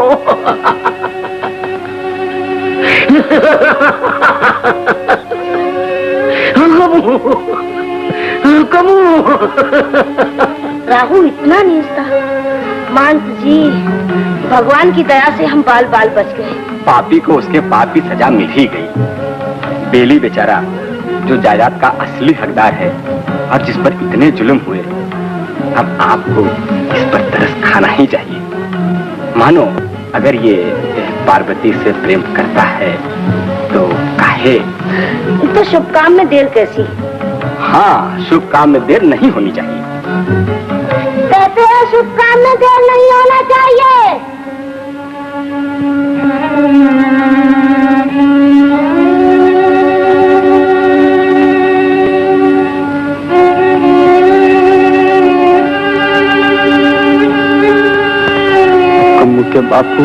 कमू, राहु इतना नीच था। मांस जी, भगवान की दया से हम बाल बाल बच गए। पापी को उसके पाप की सजा मिल ही गई। बेली बेचारा जो जायदाद का असली हकदार है और जिस पर इतने जुल्म हुए, अब आपको इस पर तरस खाना ही चाहिए। मानो अगर ये पार्वती से प्रेम करता है तो काहे? तो शुभ काम में देर कैसी? हाँ, शुभ काम में देर नहीं होनी चाहिए। कहते हैं शुभ काम में देर नहीं होना चाहिए। कम्मू के बापू,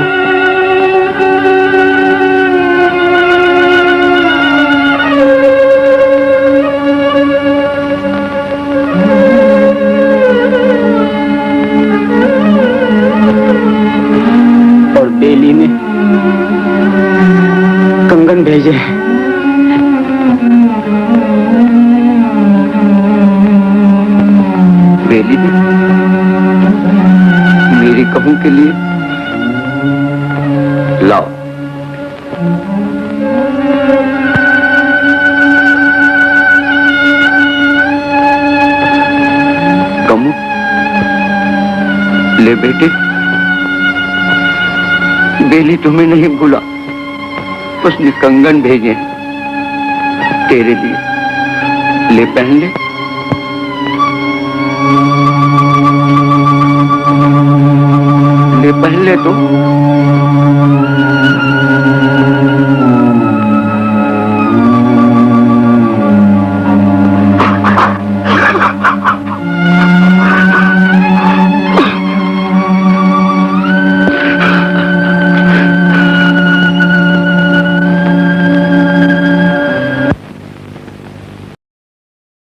कंगन भेजे। बेली भी मेरी कहूं के लिए लाओ। कमू ले बेटे, बेली तुम्हें नहीं भूला, उसने कंगन भेजे तेरे लिए, ले पहन ले। ले पहन ले तो।